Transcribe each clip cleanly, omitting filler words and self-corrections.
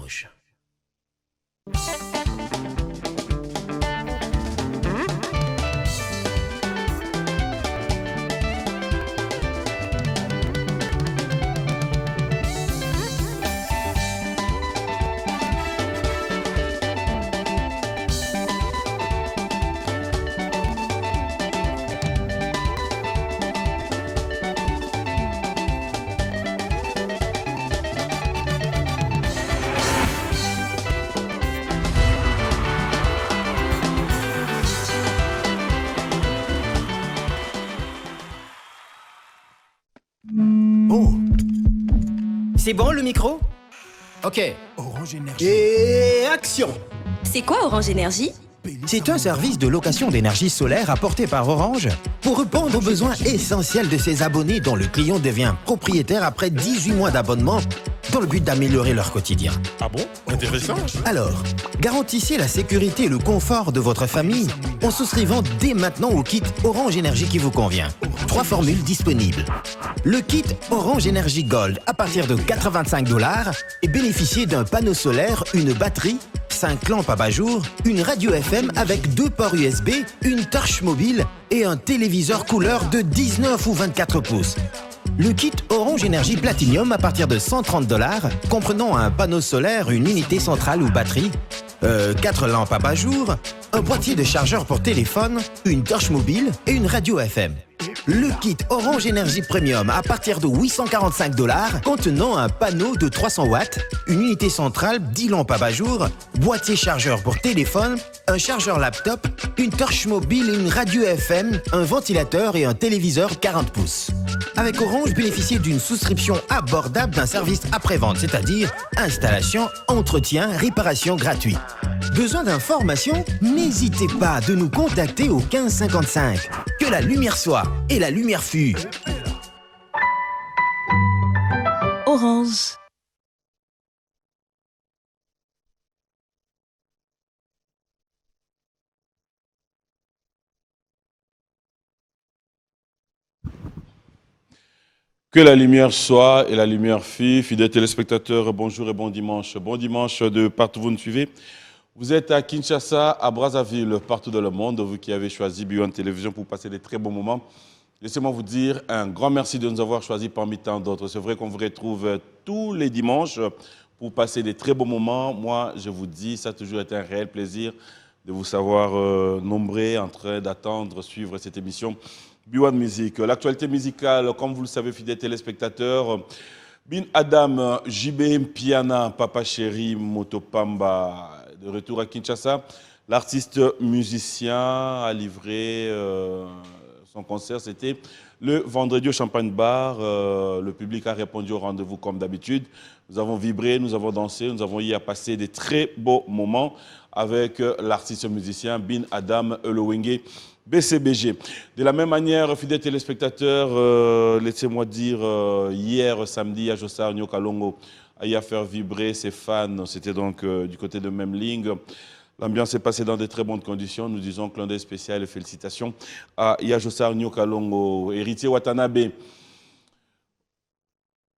Orange. Oh, c'est bon le micro? Ok. Orange Énergie. Et action! C'est quoi Orange Énergie? C'est un service de location d'énergie solaire apporté par Orange pour répondre aux besoins essentiels de ses abonnés dont le client devient propriétaire après 18 mois d'abonnement dans le but d'améliorer leur quotidien. Ah bon? Intéressant. Alors, garantissez la sécurité et le confort de votre famille en souscrivant dès maintenant au kit Orange Énergie qui vous convient. 3 formules disponibles. Le kit Orange Énergie Gold à partir de $85 et bénéficiez d'un panneau solaire, une batterie, 5 lampes abat-jour, une radio FM avec 2 ports USB, une torche mobile et un téléviseur couleur de 19 ou 24 pouces. Le kit Orange Énergie Platinum à partir de $130, comprenant un panneau solaire, une unité centrale ou batterie, 4 lampes abat-jour, un boîtier de chargeur pour téléphone, une torche mobile et une radio FM. Le kit Orange Énergie Premium à partir de $845, contenant un panneau de 300 watts, une unité centrale, 10 lampes abat-jour, boîtier chargeur pour téléphone, un chargeur laptop, une torche mobile et une radio FM, un ventilateur et un téléviseur 40 pouces. Avec Orange, bénéficiez d'une souscription abordable d'un service après-vente, c'est-à-dire installation, entretien, réparation gratuit. Besoin d'informations? N'hésitez pas de nous contacter au 1555. Que la lumière soit et la lumière fut. Orange. Que la lumière soit et la lumière fût. Fidèles téléspectateurs, bonjour et bon dimanche. Bon dimanche de partout où vous nous suivez. Vous êtes à Kinshasa, à Brazzaville, partout dans le monde. Vous qui avez choisi B1 Télévision pour passer des très bons moments. Laissez-moi vous dire un grand merci de nous avoir choisis parmi tant d'autres. C'est vrai qu'on vous retrouve tous les dimanches pour passer des très bons moments. Moi, je vous dis, ça a toujours été un réel plaisir de vous savoir nombreux en train d'attendre, suivre cette émission B1 Musique. L'actualité musicale, comme vous le savez, fidèles téléspectateurs, Bin Adam, JB Piana, Papa Chéri, Motopamba, de retour à Kinshasa. L'artiste musicien a livré son concert, c'était le vendredi au Champagne Bar. Le public a répondu au rendez-vous comme d'habitude. Nous avons vibré, nous avons dansé, nous avons eu à passer des très beaux moments avec l'artiste musicien Bin Adam Elowenge BCBG. De la même manière, fidèles téléspectateurs, laissez-moi dire, hier samedi, Yajossar Nyokalongo a eu à faire vibrer ses fans. C'était donc du côté de Memling. L'ambiance est passée dans de très bonnes conditions. Nous disons clin d'œil spécial et félicitations à Yajossar Nyokalongo. Héritier Watanabe.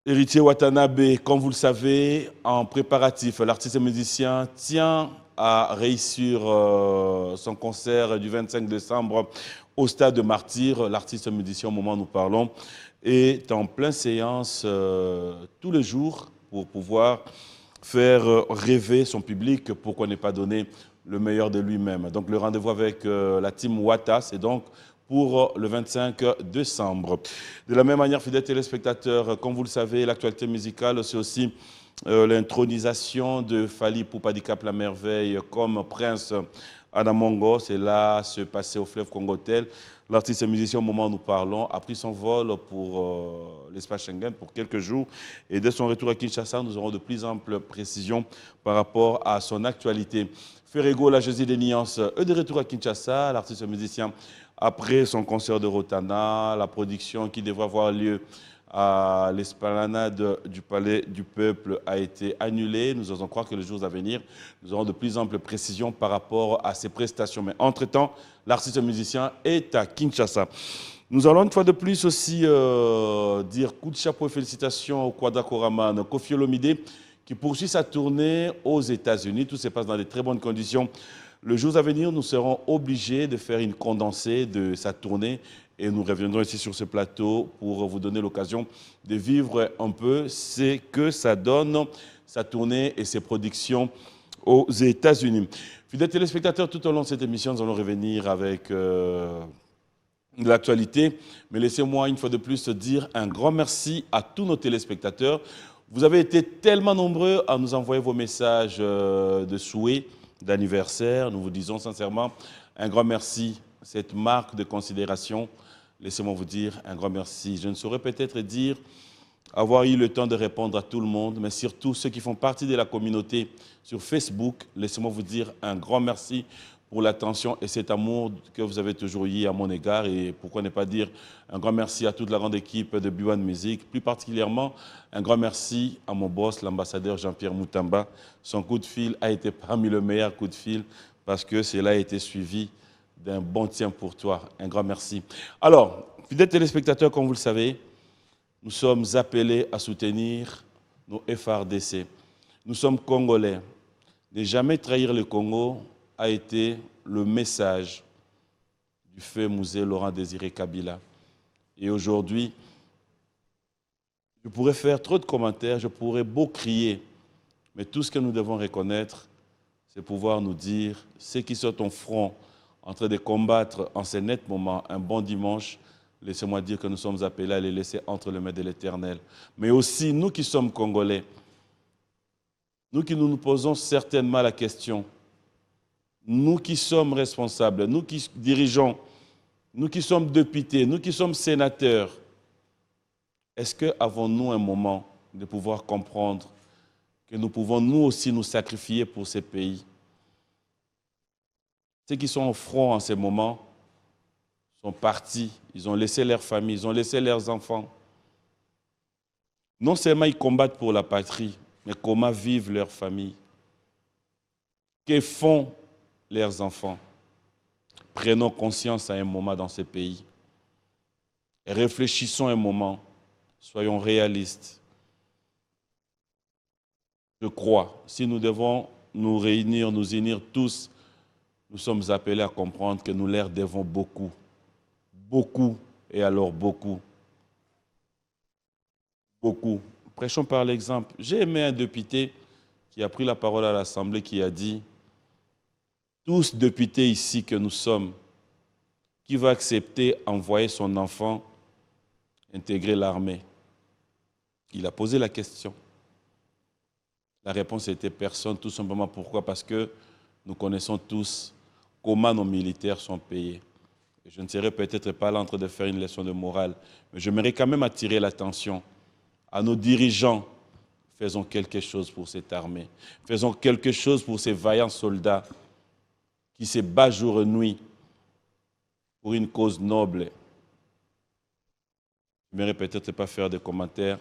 Héritier Watanabe, comme vous le savez, en préparatif, l'artiste et musicien tient à réussir son concert du 25 décembre au Stade de Martyrs. L'artiste et musicien, au moment où nous parlons, est en pleine séance tous les jours pour pouvoir faire rêver son public, pourquoi ne pas donner le meilleur de lui-même. Donc le rendez-vous avec la team Wata, c'est donc pour le 25 décembre. De la même manière, fidèles téléspectateurs, comme vous le savez, l'actualité musicale, c'est aussi l'intronisation de Fally Ipupa Dicap la merveille comme prince à Namongo. C'est là, se passer au fleuve Congo-Tel. L'artiste et musicien, au moment où nous parlons, a pris son vol pour l'espace Schengen pour quelques jours. Et dès son retour à Kinshasa, nous aurons de plus amples précisions par rapport à son actualité. Ferrego, la Jésus des Nuances, de retour à Kinshasa. L'artiste et musicien, après son concert de Rotana, la production qui devrait avoir lieu à l'esplanade du Palais du Peuple a été annulée. Nous osons croire que les jours à venir, nous aurons de plus amples précisions par rapport à ces prestations. Mais entre-temps, l'artiste musicien est à Kinshasa. Nous allons une fois de plus aussi dire coup de chapeau et félicitations au Kwada Koraman, Kofi Olomide, qui poursuit sa tournée aux États-Unis. Tout se passe dans de très bonnes conditions. Le jour à venir, nous serons obligés de faire une condensée de sa tournée et nous reviendrons ici sur ce plateau pour vous donner l'occasion de vivre un peu ce que ça donne, sa tournée et ses productions aux États-Unis. Fidèles téléspectateurs, tout au long de cette émission, nous allons revenir avec l'actualité. Mais laissez-moi une fois de plus dire un grand merci à tous nos téléspectateurs. Vous avez été tellement nombreux à nous envoyer vos messages de souhait, d'anniversaire. Nous vous disons sincèrement un grand merci. Cette marque de considération, laissez-moi vous dire un grand merci. Je ne saurais peut-être dire avoir eu le temps de répondre à tout le monde, mais surtout ceux qui font partie de la communauté sur Facebook, laissez-moi vous dire un grand merci pour l'attention et cet amour que vous avez toujours eu à mon égard. Et pourquoi ne pas dire un grand merci à toute la grande équipe de B1 Music, plus particulièrement un grand merci à mon boss, l'ambassadeur Jean-Pierre Moutamba. Son coup de fil a été parmi le meilleur coup de fil parce que cela a été suivi d'un bon tiens pour toi. Un grand merci. Alors, fidèles téléspectateurs, comme vous le savez, nous sommes appelés à soutenir nos FARDC. Nous sommes Congolais. Ne jamais trahir le Congo a été le message du feu Musée Laurent Désiré Kabila. Et aujourd'hui, je pourrais faire trop de commentaires, je pourrais beau crier, mais tout ce que nous devons reconnaître, c'est pouvoir nous dire, ceux qui sont au front, en train de combattre en ces nets moments, un bon dimanche, laissez-moi dire que nous sommes appelés à les laisser entre les mains de l'Éternel. Mais aussi, nous qui sommes Congolais, nous qui nous posons certainement la question, nous qui sommes responsables, nous qui dirigeons, nous qui sommes députés, nous qui sommes sénateurs, est-ce qu'avons-nous un moment de pouvoir comprendre que nous pouvons nous aussi nous sacrifier pour ces pays? Ceux qui sont au front en ces moments sont partis, ils ont laissé leurs familles, ils ont laissé leurs enfants. Non seulement ils combattent pour la patrie, mais comment vivent leurs familles? Que font leurs enfants? Prenons conscience à un moment dans ces pays. Et réfléchissons un moment. Soyons réalistes. Je crois, si nous devons nous réunir, nous unir tous, nous sommes appelés à comprendre que nous leur devons beaucoup. Beaucoup, et alors beaucoup. Beaucoup. Prêchons par l'exemple. J'ai aimé un député qui a pris la parole à l'Assemblée, qui a dit « Tous députés ici que nous sommes, qui va accepter envoyer son enfant intégrer l'armée ?» Il a posé la question. La réponse était personne, tout simplement. Pourquoi? Parce que nous connaissons tous comment nos militaires sont payés. Et je ne serai peut-être pas là en train de faire une leçon de morale, mais j'aimerais quand même attirer l'attention à nos dirigeants. Faisons quelque chose pour cette armée. Faisons quelque chose pour ces vaillants soldats qui se battent jour et nuit pour une cause noble. Je n'aimerais peut-être pas faire de commentaires.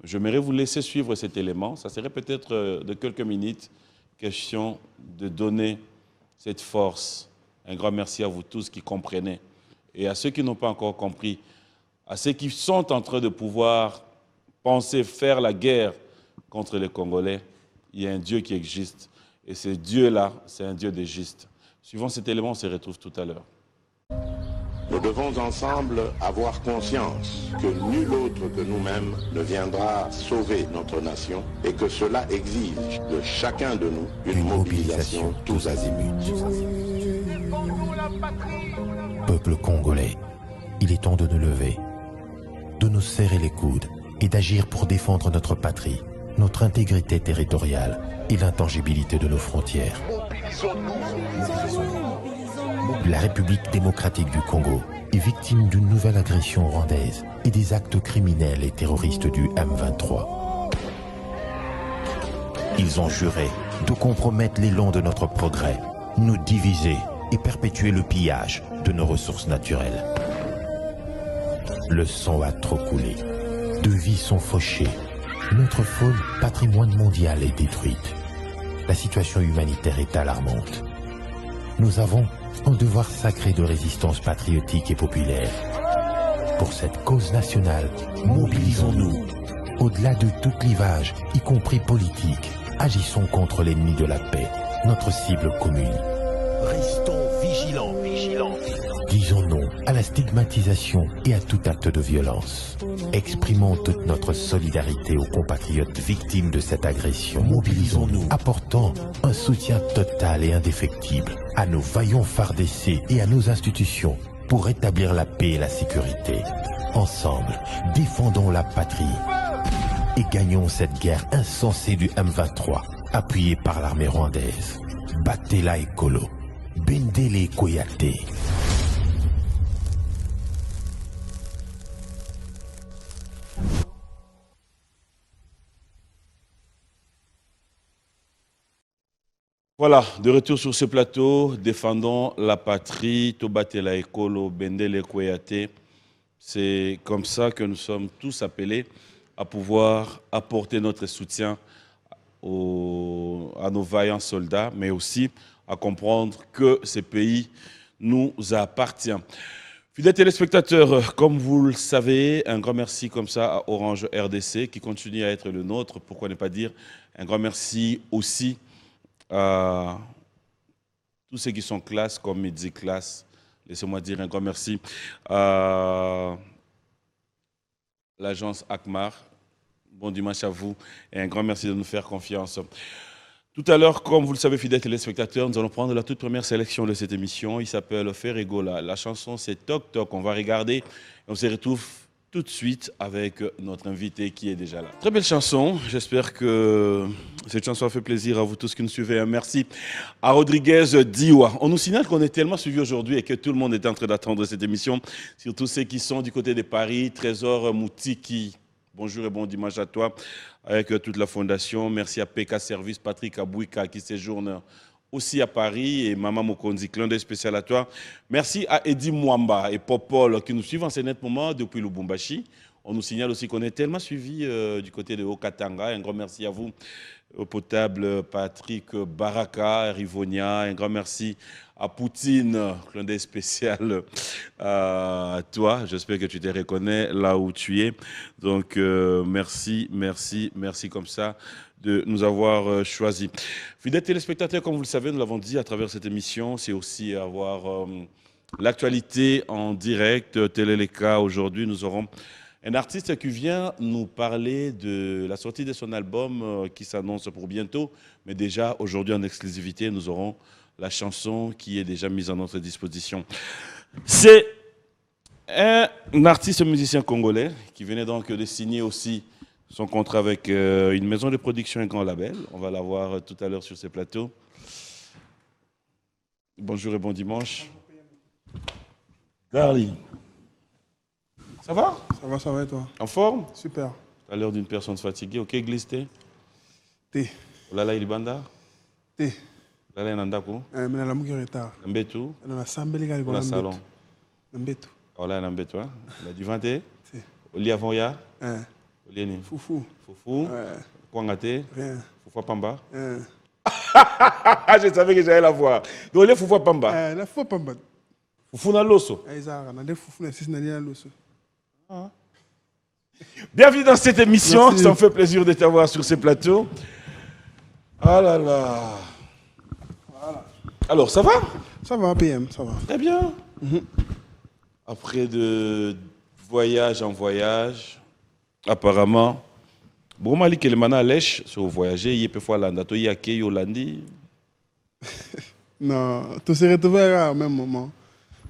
J'aimerais vous laisser suivre cet élément. Ça serait peut-être de quelques minutes, question de donner cette force. Un grand merci à vous tous qui comprenez. Et à ceux qui n'ont pas encore compris, à ceux qui sont en train de pouvoir penser faire la guerre contre les Congolais, il y a un Dieu qui existe. Et ce Dieu-là, c'est un Dieu de juste. Suivant cet élément, on se retrouve tout à l'heure. Nous devons ensemble avoir conscience que nul autre que nous-mêmes ne viendra sauver notre nation et que cela exige de chacun de nous une mobilisation tous azimuts. Peuple congolais, il est temps de nous lever, de nous serrer les coudes et d'agir pour défendre notre patrie, notre intégrité territoriale et l'intangibilité de nos frontières. La République démocratique du Congo est victime d'une nouvelle agression rwandaise et des actes criminels et terroristes du M23. Ils ont juré de compromettre l'élan de notre progrès, nous diviser et perpétuer le pillage de nos ressources naturelles. Le sang a trop coulé, de vies sont fauchées, notre faune, patrimoine mondial, est détruite. La situation humanitaire est alarmante. Nous avons un devoir sacré de résistance patriotique et populaire. Pour cette cause nationale, mobilisons-nous, au-delà de tout clivage, y compris politique. agissons contre l'ennemi de la paix, notre cible commune. Restons vigilants. Disons non à la stigmatisation et à tout acte de violence. Exprimons toute notre solidarité aux compatriotes victimes de cette agression. Mobilisons-nous, apportant un soutien total et indéfectible à nos vaillants FARDC et à nos institutions pour rétablir la paix et la sécurité. Ensemble, défendons la patrie et gagnons cette guerre insensée du M23, appuyée par l'armée rwandaise. Battez-la Ekolo, Bendele Koyate. Voilà, de retour sur ce plateau, défendons la patrie, Tobatela Ekolo, Bendele Koyate. C'est comme ça que nous sommes tous appelés à pouvoir apporter notre soutien à nos vaillants soldats, mais aussi à comprendre que ce pays nous appartient. Fidèles téléspectateurs, comme vous le savez, un grand merci comme ça à Orange RDC qui continue à être le nôtre. Pourquoi ne pas dire un grand merci aussi à tous ceux qui sont classe comme Midi Classe. Laissez-moi dire un grand merci à l'agence ACMAR. Bon dimanche à vous et un grand merci de nous faire confiance. Tout à l'heure, comme vous le savez, fidèles téléspectateurs, nous allons prendre la toute première sélection de cette émission. Il s'appelle Ferregola. La chanson, c'est Toc Toc. On va regarder et on se retrouve tout de suite avec notre invité qui est déjà là. Très belle chanson. J'espère que cette chanson a fait plaisir à vous tous qui nous suivez. Merci à Rodriguez Diwa. On nous signale qu'on est tellement suivis aujourd'hui et que tout le monde est en train d'attendre cette émission. Surtout ceux qui sont du côté de Paris. Trésor Moutiki. Bonjour et bon dimanche à toi avec toute la fondation. Merci à PK Service, Patrick Abouika qui séjourne aussi à Paris et Maman Mokonzi, clin d'œil spécial à toi. Merci à Eddie Mwamba et Popol qui nous suivent en ce net moment depuis Lubumbashi. On nous signale aussi qu'on est tellement suivis du côté de Haut-Katanga. Un grand merci à vous, au potable Patrick Baraka, Rivonia. Un grand merci à Poutine, clin d'œil spécial à toi. J'espère que tu te reconnais là où tu es. Donc, merci comme ça de nous avoir choisis. Fidèles téléspectateurs, comme vous le savez, nous l'avons dit à travers cette émission, c'est aussi avoir l'actualité en direct. Tel est le cas aujourd'hui. Nous aurons un artiste qui vient nous parler de la sortie de son album qui s'annonce pour bientôt. Mais déjà, aujourd'hui, en exclusivité, nous aurons la chanson qui est déjà mise à notre disposition. C'est un artiste musicien congolais qui venait donc de signer aussi son contrat avec une maison de production, un grand label. On va la voir tout à l'heure sur ce plateau. Bonjour et bon dimanche. Darling. Ça va? Ça va et toi? En forme? Super. À l'heure d'une personne fatiguée. Ok, glisse T. T. Olala ilibanda? T. Olala nandako? Mais la muki retard. Nambetu? Dans la sambeli gali Dans le salon? Nambetu. Olala nambetu, hein? La du 21? Si. Oli avant ya? Oli ni? Foufou. Foufou? Kwangate? Rien. Foufou Pamba? Je savais que j'allais la voir. Donc, les Foufou Pamba? La Foufou Pamba. Foufou na loso? Aïza, na de Foufou na six na lia loso. Bienvenue dans cette émission. Merci. Ça me fait plaisir de t'avoir sur ce plateau. Ah là là. Voilà. Alors, ça va? Ça va, PM, ça va. Très bien. Après de voyage en voyage, apparemment, bon, Mali que le mana lèche sur voyager, il peut faire l'andato, il y a qui Yolandi. Non, tout se retrouver au même moment.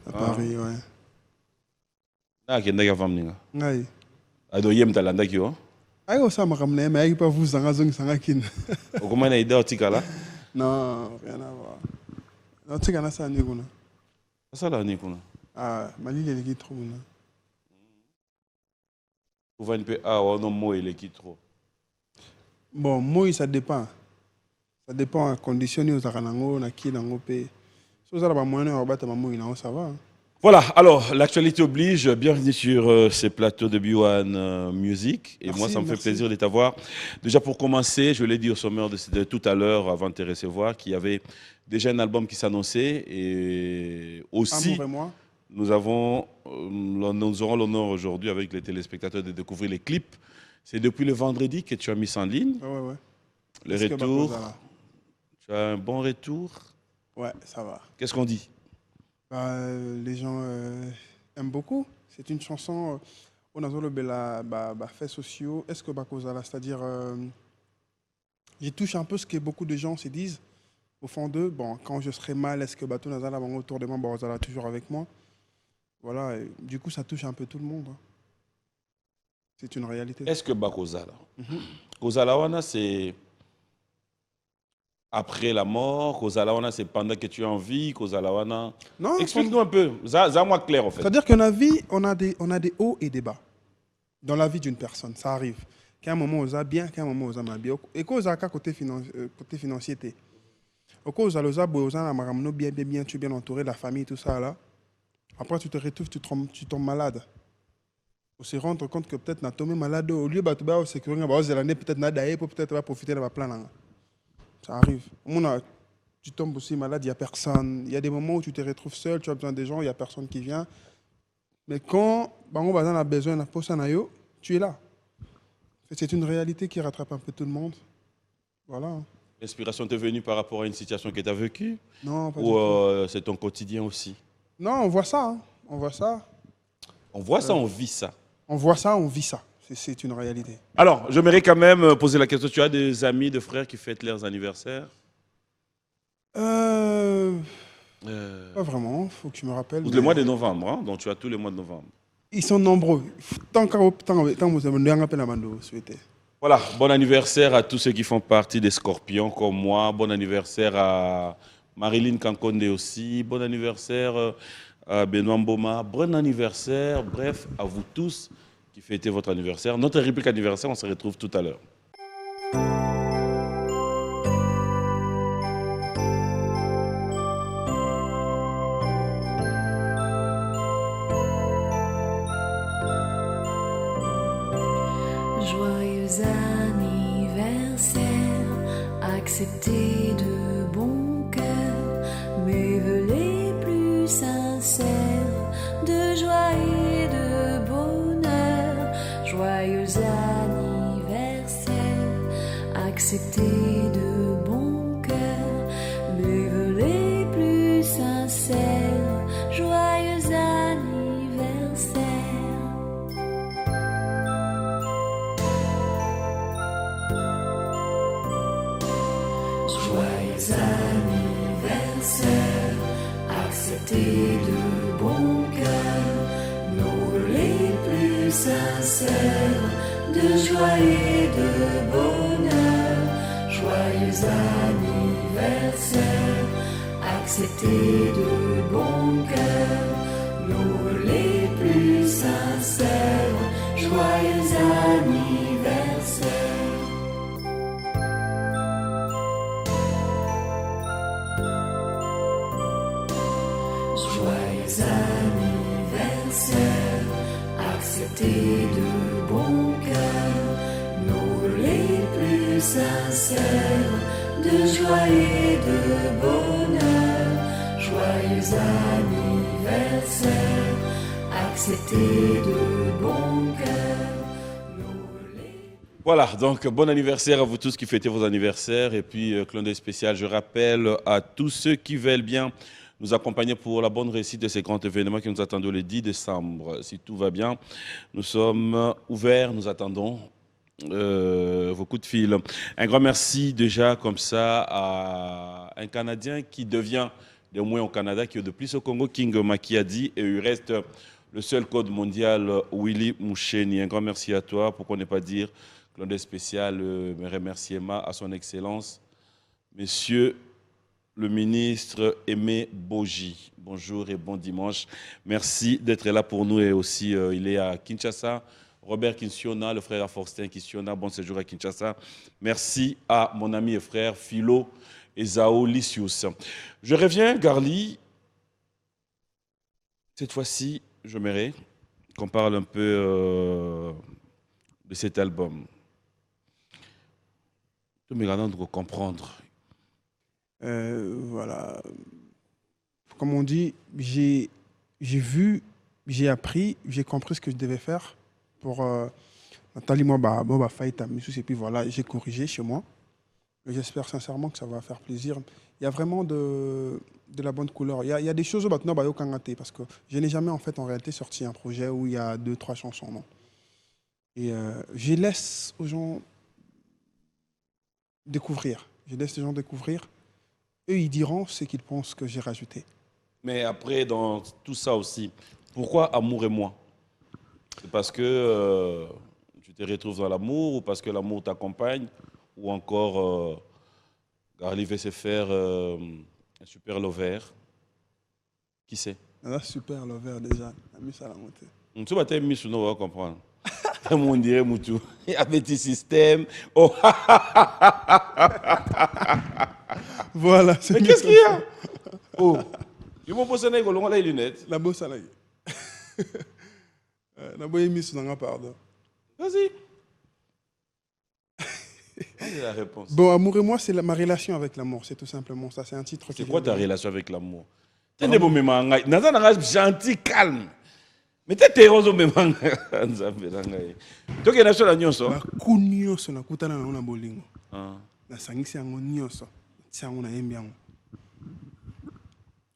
À Paris, ouais. Ah, qui est d'accord avec moi. Aïe. Ado yem talanda qui yo. Aïe, ça m'a ramené, mais aïe, pas vous, Zanga Zong Sangakin. Comment on a idée au tikala? Non, rien à voir. Non, tu sais qu'on a ça à Niguna. Ça là, Nikuna. Ah, Mali, il est trop. Vous voyez un peu, ah, on a mot il est qui trop. Bon, moi, ça dépend. Ça dépend à condition où Zaranango, na qui dans pays. Si vous avez un moyen de battre ma mouille, ça va. Voilà, alors l'actualité oblige, bienvenue sur ces plateaux de B1 Music. Et Merci, moi, ça me fait merci. plaisir de t'avoir. Déjà pour commencer, je l'ai dit au sommaire de tout à l'heure avant de te recevoir, qu'il y avait déjà un album qui s'annonçait. Et aussi, Amour et moi. nous aurons l'honneur aujourd'hui avec les téléspectateurs de découvrir les clips. C'est depuis le vendredi que tu as mis ça en ligne. Ouais. Le Est-ce que retour, Bakozala? tu as un bon retour. Ouais, ça va. Qu'est-ce qu'on dit? Les gens aiment beaucoup. C'est une chanson, on a le bela faits sociaux. Est-ce que Bakozala, c'est-à-dire, j'y touche un peu ce que beaucoup de gens se disent au fond d'eux. Bon, quand je serai mal, est-ce que Bato Nazala va autour de moi, Bakozala toujours avec moi? Voilà, et du coup, ça touche un peu tout le monde. Hein. C'est une réalité. Est-ce que Bakozala? Kozala wana, c'est après la mort. Kozala wana, c'est pendant que tu es en vie. Kozala wana. Non, Explique-nous un peu. Ça moi clair en fait. c'est-à-dire que dans la vie, on a des hauts et des bas. Dans la vie d'une personne, ça arrive. Qu'à un moment, on a bien, qu'à un moment, on a mal bien. Et qu'au côté financier, au cause de l'osa, bien, tu es bien entouré, la famille, tout ça là. Après, tu te retrouves, tu tombes malade. On se rendre compte que peut-être tu es tombé malade. Au lieu de peut-être nadaï pour peut-être profiter de ma plan. Ça arrive. Tu tombes aussi malade, il n'y a personne. Il y a des moments où tu te retrouves seul, tu as besoin des gens, il n'y a personne qui vient. Mais quand on a besoin d'un poste, tu es là. C'est une réalité qui rattrape un peu tout le monde. Voilà. L'inspiration t'est venue par rapport à une situation que tu as vécue? Non, pas du Ou c'est ton quotidien aussi? Non, on voit ça. Hein. On voit ça. On voit ça, on vit ça. On voit ça, on vit ça. C'est une réalité. Alors, j'aimerais quand même poser la question. Tu as des amis, des frères qui fêtent leurs anniversaires? Pas vraiment, il faut que tu me rappelles. Le mois de novembre, hein? Donc tu as tous les mois de novembre. Ils sont nombreux. Tant que vous souhaitez. Voilà, bon anniversaire à tous ceux qui font partie des Scorpions comme moi. Bon anniversaire à Marilyn Kankonde aussi. Bon anniversaire à Benoît Mboma. Bon anniversaire, bref, à vous tous qui fêtez votre anniversaire. Notre réplique anniversaire, on se retrouve tout à l'heure. Joyeux anniversaire, accepté de bon cœur mes vœux les plus sincères de joie et de bonheur. Joyeux anniversaire, accepté de bon cœur mes vœux les plus sincères. Joyeux anniversaire. Joyeux anniversaire, accepté de bon cœur nos vœux les plus sincères de joie et de bonheur. Joyeux anniversaire, accepté de bon cœur nos vœux les plus sincères. Joyeux anniversaire. Joyeux anniversaire, accepté de bon cœur nos vœux les plus sincères de joie et de bonheur. Joyeux anniversaire, accepté de bon cœur nos vœux les... Voilà, donc bon anniversaire à vous tous qui fêtez vos anniversaires. Et puis, clin d'œil spécial, je rappelle à tous ceux qui veulent bien nous accompagner pour la bonne réussite de ces grands événements qui nous attendent le 10 décembre. Si tout va bien, nous sommes ouverts, nous attendons vos coups de fil. Un grand merci déjà comme ça à un Canadien qui devient de moins au Canada, qui est de plus au Congo, King Makiadi, et il reste le seul code mondial, Willy Moucheni. Un grand merci à toi, pourquoi ne pas dire, clin d'œil spécial, mes remerciements à son Excellence, Monsieur le ministre Aimé Boji. Bonjour et bon dimanche. Merci d'être là pour nous et aussi il est à Kinshasa. Robert Kinsiona, le frère à Faustin Kinsiona, bon séjour à Kinshasa. Merci à mon ami et frère Philo Ezao Lysius. Je reviens, Garli. Cette fois-ci, j'aimerais qu'on parle un peu de cet album. Tout me garde de comprendre. Voilà. Comme on dit, j'ai vu, j'ai appris, j'ai compris ce que je devais faire pour Nathalie, moi, fight, et puis voilà, j'ai corrigé chez moi. Et j'espère sincèrement que ça va faire plaisir. Il y a vraiment de la bonne couleur. Il y a des choses maintenant, bah, parce que je n'ai jamais en réalité sorti un projet où il y a 2-3 chansons, non. Et je laisse aux gens découvrir. Je laisse les gens découvrir. Eux, ils diront ce qu'ils pensent que j'ai rajouté. Mais après, dans tout ça aussi, pourquoi Amour et moi? C'est parce que tu te retrouves dans l'amour ou parce que l'amour t'accompagne ou encore Garli veut se faire un super lover? Qui sait? Ah, super lover déjà. On a mis ça à la montée. Tu vas t'aimer sur nous, on va comprendre. Tout le monde dirait Moutou. Il y a un petit système. Oh. Voilà. Mais qu'est-ce qu'il y a? Oh. Ils m'ont posé les lunettes. La bosse à la la bosse mis sur un pardon. Vas-y. Quelle est la réponse? Bon, Amour et moi, c'est ma relation avec l'amour. C'est tout simplement ça. C'est un titre. C'est quoi ta relation avec l'amour? Tu es un gentil, calme. Mais tu es heureux même. Tu es sur la nyonso. Ku nyonso na kutana na bolingo. Na sangisi yango nyonso. Tiango na yembiango.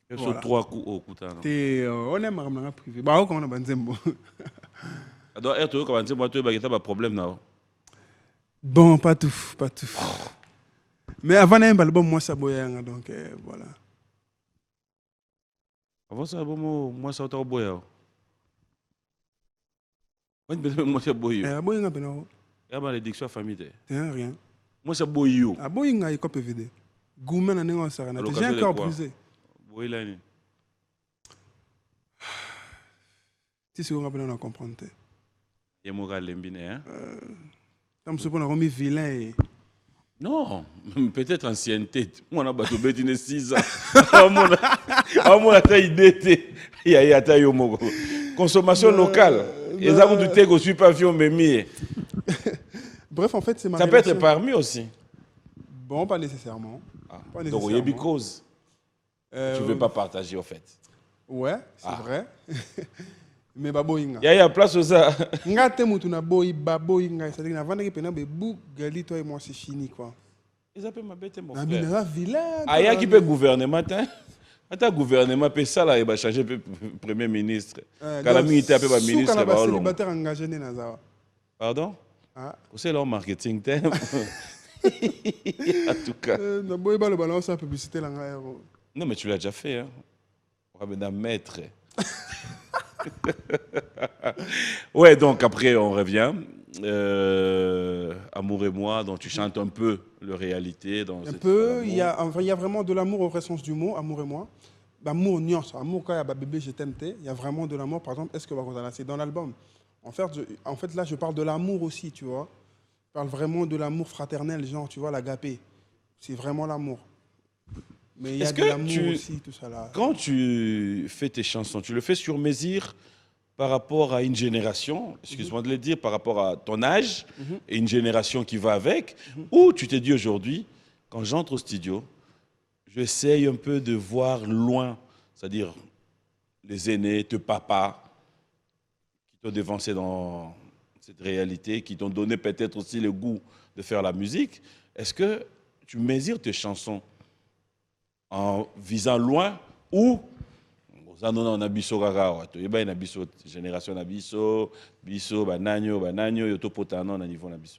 Quels sont 3 coups au kutana? On est marre privé. Bah comment on a banzembo. Alors être comme banzembo tu as un problème là. Bon, pas tout. Mais avant un album moi ça boyanga donc voilà. Avant ça album moi ça auto boya. Moi c'est boyo. Boyanga beno. Ya ba l'édiction famille. Rien. Moi c'est boyo. Ah boyanga il copie vidéo. Goumena nengo sarana. J'ai un corps brisé. Boylani. Si c'est on va comprendre. Et moral lembine hein. Comme ce qu'on a remis vilain. Non, peut-être ancienneté. Moi, on a battu 6 ans. On a taille d'été. Il y a taille au Mogo. Consommation locale. Et ça, vous doutez que je suis pas vieux, mais bref, en fait, c'est ma ça relation. peut être parmi aussi. Bon, pas nécessairement. Pas nécessairement. Donc, il y a une cause. Tu ne veux pas partager, en fait. Ouais, c'est vrai. Mais baboyinga. Il y a place où ça. Ngate mutu na boy baboyinga, c'est-à-dire na vendre pena be bou gali toi et moi c'est fini quoi. Ils appellent ma bête mon frère. Na vilain. Ah ya qui peut gouvernement hein. Ata gouvernement peut ça là il va changer premier ministre. Calamité appelle ba ministre ba long. Célibataire engagé na zawa. Pardon? Ah. C'est leur marketing thème. En tout cas. Na boy ba le balance la publicité là nga. Non mais tu l'as déjà fait hein. On va bien maître. Ouais, donc après on revient. Amour et moi, donc tu chantes un peu le réalité. Un peu, il y a vraiment de l'amour au vrai sens du mot, amour et moi. Amour, nuance, amour quand il y a bébé, je t'aime, il y a vraiment de l'amour. Par exemple, est-ce que c'est dans l'album? En fait, là, je parle de l'amour aussi, tu vois. Je parle vraiment de l'amour fraternel, genre, tu vois, l'agapé. C'est vraiment l'amour. Mais il y a de l'amour aussi, tout ça là. Quand tu fais tes chansons, tu le fais sur mesure par rapport à une génération, excuse-moi de le dire, par rapport à ton âge et une génération qui va avec, ou tu te dis aujourd'hui, quand j'entre au studio, j'essaye un peu de voir loin, c'est-à-dire les aînés, tes papas, qui t'ont dévancé dans cette réalité, qui t'ont donné peut-être aussi le goût de faire la musique. Est-ce que tu mesures tes chansons en visant loin ou on a biso kaka il y a biso génération na biso bananyo yotopotana na niveau na biso?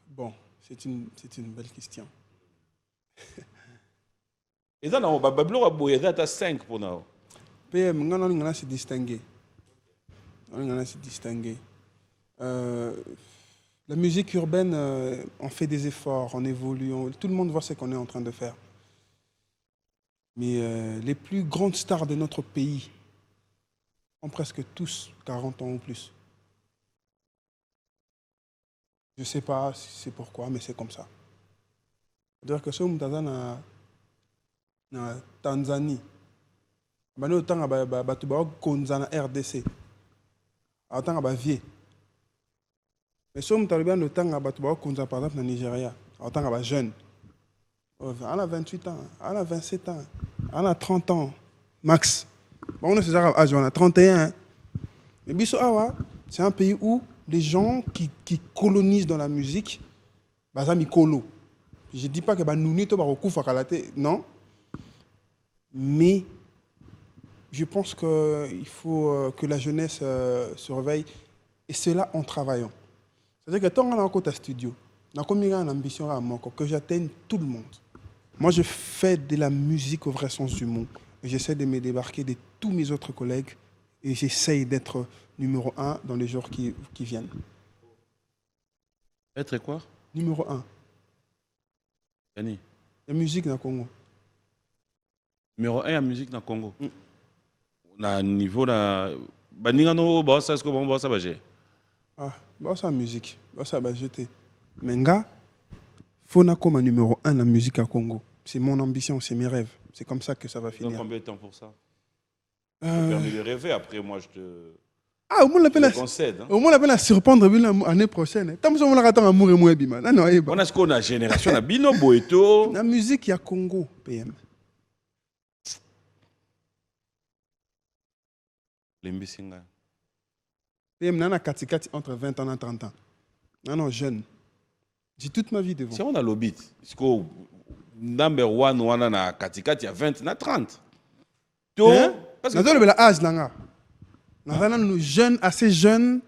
Bon, c'est une belle question. Et ça na bablo aboye data 5 pour now. PM ngana se distinguer. On se distinguer. La musique urbaine, on fait des efforts, on évolue, tout le monde voit ce qu'on est en train de faire. Mais les plus grandes stars de notre pays ont presque tous 40 ans ou plus. Je ne sais pas si c'est pourquoi, mais c'est comme ça. C'est-à-dire que si on est en Tanzanie, on est en RDC, on est en vieux. Mais si on est en par exemple en Nigeria, on est en jeune. On a 28 ans, on a 27 ans, on a 30 ans, max. Bon, on a 31. Mais c'est un pays où les gens qui colonisent dans la musique baza mikolo. Je dis pas que Nouni to barokufa kalate, non. Mais je pense qu'il faut que la jeunesse se réveille, et cela en travaillant. C'est-à-dire que tant qu'on a un côté studio, on a une ambition à moi, que j'atteigne tout le monde. Moi, je fais de la musique au vrai sens du mot. J'essaie de me débarquer de tous mes autres collègues et j'essaie d'être numéro 1 dans les jours qui viennent. Être quoi? Numéro 1. Yanni. La musique dans le Congo. Numéro 1 la musique dans le Congo. On a un niveau là. Baningano, ça est-ce que bon, ça va gérer? Ah, ça la musique. Ça va jeter. Mais nga, faut na comme numéro 1 la musique à Congo. C'est mon ambition, c'est mes rêves. C'est comme ça que ça va finir. Donc combien de temps pour ça? Tu me permets de rêver, après moi je te... Ah, au moins la peine à concède. Au moins la peine à surprendre l'année prochaine. Tant que on attend amour et moi bima. Non, on a ce qu'on a génération na bino boeto. La musique il y a Congo PM. Lembisinga. PM nana katikati entre 20 ans et 30 ans. Non, jeune. J'ai toute ma vie devant. Si on a l'obit, parce que number 1 on a na katikati il y a 20 na 30. Tout parce que nous l'âge là. Nous jeunes, assez jeunes,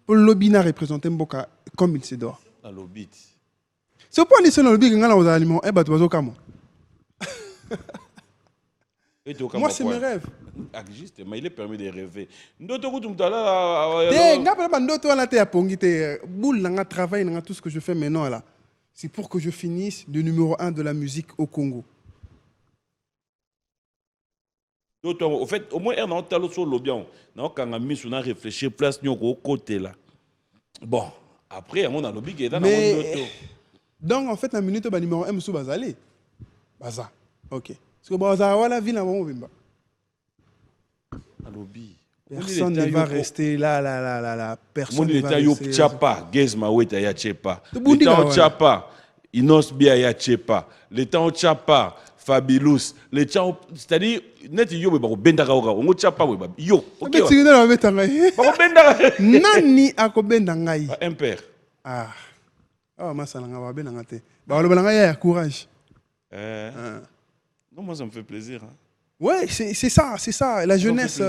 pour le lobby n'a représenté Mboka comme il se doit. Dans l'obit. C'est pas ni seulement le lobby qui a aux aliments, et bah tu vas au camo. Moi c'est mes rêves. Juste, mais il est permis de rêver. Ndoto travail, tout ce que je fais maintenant là. C'est pour que je finisse le numéro 1 de la musique au Congo. Au fait, au moins, on a un sur le bien. On a mis sur réfléchir place au côté là. Bon, après, on a lobby qui est dans le donc, en fait, la minute au numéro 1, c'est Bazali. Baza. Ok. Parce que Baza, voilà, ville à mon bimba. Lobby. Personne ne va rester là. Personne ne va rester. Chapa, Gezma, Weta, ya Chepa. L'état au Chapa, Inos Bia, ya Chepa. L'état au Chapa, Fabilus. C'est-à-dire, net yo, mais bendaka on Chapa, yo. Ok. Nani ako bendangai. Impère. Ah. Oh, ma salanga va benangate. Bah, le balanga ya courage. Non, moi, ça me fait plaisir. Hein. Ouais, c'est ça. La jeunesse,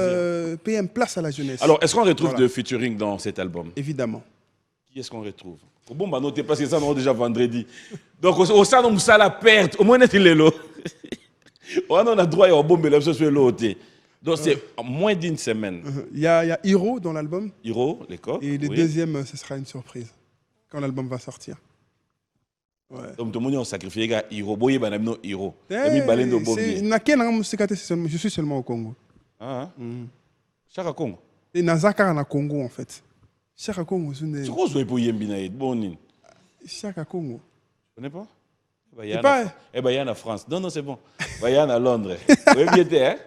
PM, place à la jeunesse. Alors, est-ce qu'on retrouve de featuring dans cet album? Évidemment. Qui est-ce qu'on retrouve? Bon, bah, notez parce que ça, on déjà vendredi. Donc, au sein de ça, la perte, au moins, on est là. On a droit à un bon bel sur l'autre. Donc, c'est moins d'une semaine. Il y a Hiro dans l'album. Hiro, les coques. Et le deuxième, ce sera une surprise quand l'album va sortir. Ouais. Donc, tout le monde a sacrifié les gars, Hiro. Boye, ben, non, Hiro. Je suis seulement au Congo. Ah, Chaka Congo. Et Nazaka na Congo, en fait. Chaka Congo, c'est une. C'est quoi ce pour Yembinaïd? Bon, Chaka Congo. Tu connais pas? C'est pas. Eh ben, il y en a en France. Non, c'est bon. Il y en a à Londres. Hein?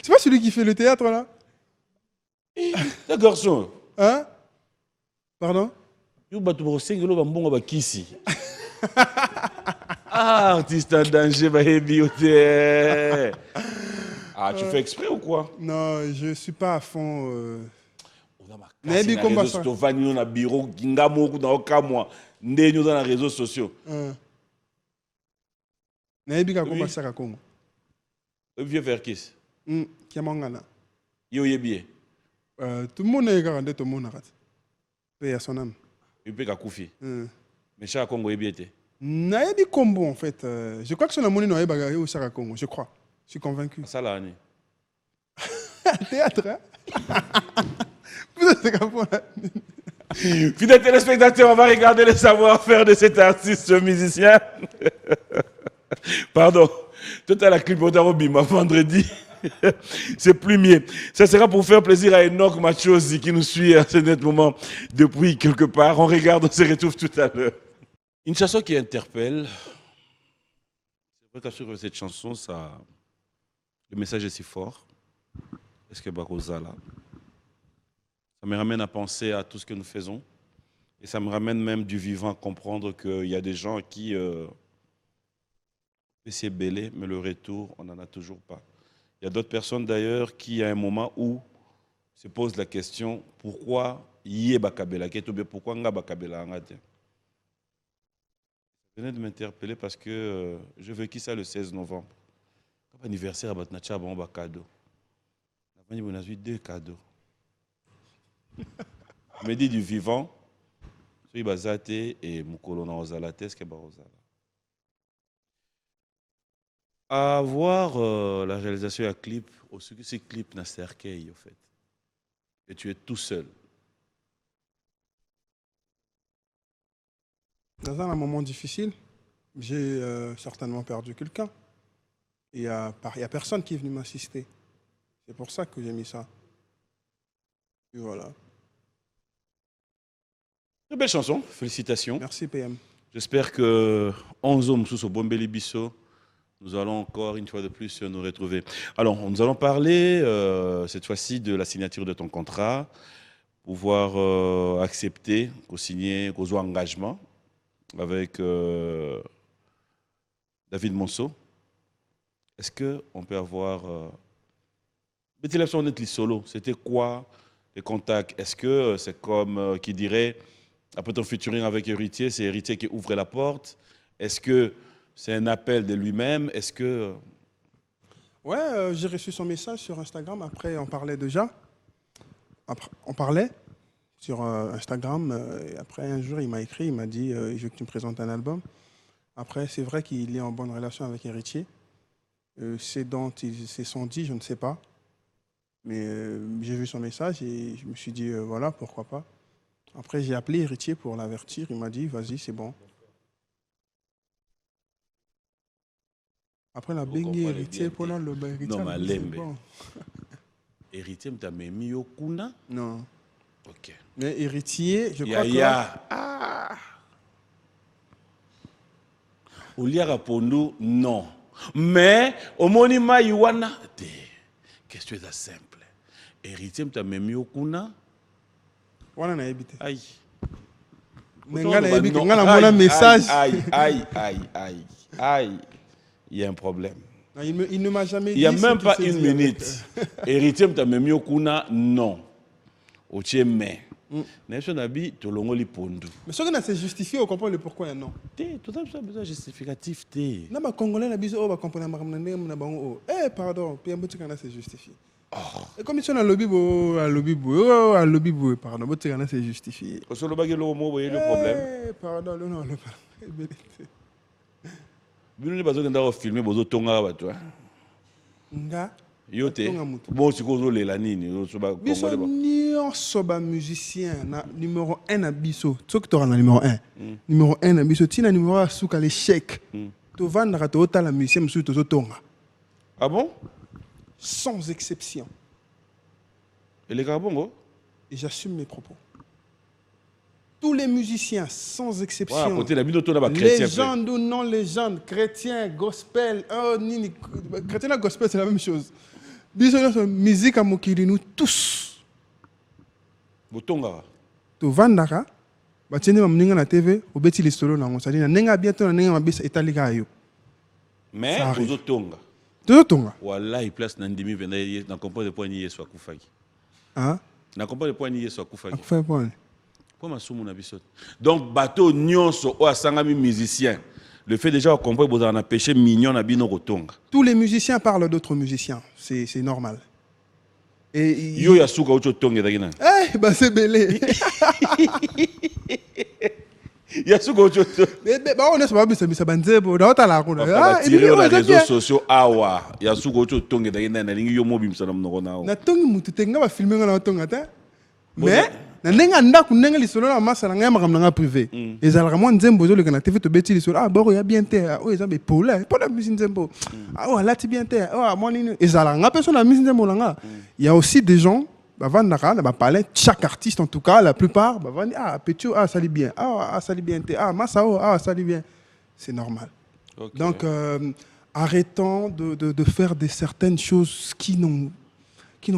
C'est pas celui qui fait le théâtre, là? C'est garçon. Hein? Pardon? Ah, artiste en danger, ah, tu fais exprès ou quoi? Non, je ne suis pas à fond. On a un bureau, on a les réseaux sociaux. Vieux vers qui? Yo yebie. Tout le monde est gardé, tout le monde arrête. Paye à son âme. Il peut Koufi. Mais Chaka Congo est bien. Naïbi Combo, en fait. Je crois que c'est la monnaie noyée bagaille au Chaka Congo. Je crois. Je suis convaincu. Ça l'a année. Théâtre, hein? Fidèles téléspectateurs, on va regarder le savoir-faire de cet artiste musicien. Pardon. Tout à la clip au Bima vendredi. C'est plumier. Ça sera pour faire plaisir à Enoch Machosi qui nous suit à ce net moment depuis quelque part. On regarde, on se retrouve tout à l'heure. Une chanson qui interpelle. C'est vrai qu'à sur cette chanson, le message est si fort. Est-ce que Barosa là? Ça me ramène à penser à tout ce que nous faisons. Et ça me ramène même du vivant à comprendre qu'il y a des gens qui essaient de bêler, mais le retour, on n'en a toujours pas. Il y a d'autres personnes d'ailleurs qui, à un moment où, se posent la question pourquoi yé bakabela, pourquoi nga bakabela angate. venez de m'interpeller parce que je vécu ça le 16 novembre. Comme anniversaire, à Batnacha, bon, cadeau. On a eu 2 cadeaux. Me dit du vivant, c'est Bazate et Mukolo na Ozala, Teske Barozala. Avoir la réalisation d'un clip, au ce que c'est clip n'a cercueil, en fait. Et tu es tout seul. Dans un moment difficile, j'ai certainement perdu quelqu'un. Il n'y a personne qui est venu m'assister. C'est pour ça que j'ai mis ça. Et voilà. Très belle chanson, félicitations. Merci PM. J'espère que 11 hommes sous ce Bombeli Bisso, nous allons encore une fois de plus nous retrouver. Alors, nous allons parler cette fois-ci de la signature de ton contrat, pouvoir accepter, co-signer, co-jouer engagement avec David Monceau. Est-ce qu'on peut avoir... solo, c'était quoi les contacts? Est-ce que c'est comme qui dirait, après ton featuring avec Héritier, c'est Héritier qui ouvre la porte? Est-ce que c'est un appel de lui-même? Est-ce que... Ouais, j'ai reçu son message sur Instagram. Après, on parlait déjà. Après, on parlait sur Instagram. Et après, un jour, il m'a écrit, il m'a dit je veux que tu me présentes un album. Après, c'est vrai qu'il est en bonne relation avec Héritier. C'est dont ils se sont dit, je ne sais pas. Mais j'ai vu son message et je me suis dit, voilà, pourquoi pas. Après, j'ai appelé Héritier pour l'avertir. Il m'a dit, vas-y, c'est bon. Après, la bengue Héritier, pour le Héritier. Non, mais Lembe. Héritier, tu as mis au Kuna? Non. Ok. Mais Héritier, je crois que... Ah! Olia Rapondo, non. Mais, au monima Iwana, question est simple. Héritier, tu as mis au Kuna? Voilà, on a évité. Aïe. Mais on a évité, on a un message. Aïe. Il y a un problème. Non, il ne m'a jamais dit. Il n'y a même pas une minute. Héritier, tu as mis au Kuna? Non. Au mais. Mais ce n'est pas le pondu. Mais ce qu'on a c'est justifié, on comprend le pourquoi et non. Tout ça a besoin justificatif. Non, mais Congolais, on va comprendre. Eh, pardon, puis un petit canard c'est justifié. Et comme ils sont à lobby, pardon, votre canard c'est justifié. Parce que le problème. Pardon, non. Vous n'avez pas besoin de filmer vos tonga. Nga. Yote. Bon, si vous avez la ligne, soba musicien numéro 1 à Bisso. Tu sais que numéro 1. Numéro 1 à Bisso. Tu as numéro 1 à l'échec. Tu vas dans la musicien, tu as tonga. Ah bon? Sans exception. Et les Gabongo? Et j'assume mes propos. Tous les musiciens, sans exception, légendes ou non légendes, chrétiens, gospel, chrétien et gospel, c'est la même chose. Musique à Mokiri, nous tous. Botonga. Tu vandaka, tu vas na la TV, ou beti listolo na ngosali na nenga bientôt na nenga mabisa etaliga yo. Mais botonga. Botonga. Wallahi place na ndimi venda na comprendre point ni Yesu akufaki. Ah? Na comprendre point ni Yesu akufaki. Akufaki point. Donc, bateau nyonso o asangami musicien. Le fait déjà de comprendre que vous avez un péché mignon na bino kotonga. Tous les musiciens parlent d'autres musiciens, c'est normal. Et yo yasuka ocho tonga dagina. Eh, bah c'est belé. Yasuka ocho tonga. Bah on est sur ça banzebo, da ota la kuna. Ah, sur les réseaux sociaux awa, yasuka ocho tonga dagina na lingi yo mobimsa na mnoko nao. Na tongi mutu tenga ba filmer na tonga ta. Mais na nenga ndaku nenga lisolo na masa na ngama kamna privé ezalaka mo nzembo zo le kana TV to beti lisolo boro ya bien te eza be pola musique nzembo la ti bien te mo nini ezalaka nga personne na musique nzembo langa. Il y a aussi des gens bavandaka ba parler chaque artiste en tout cas la plupart bavandi Petio ça lit bien ça lit bien te masa ça lit bien, c'est normal. Okay. Donc arrêtons de faire certaines choses qui n'en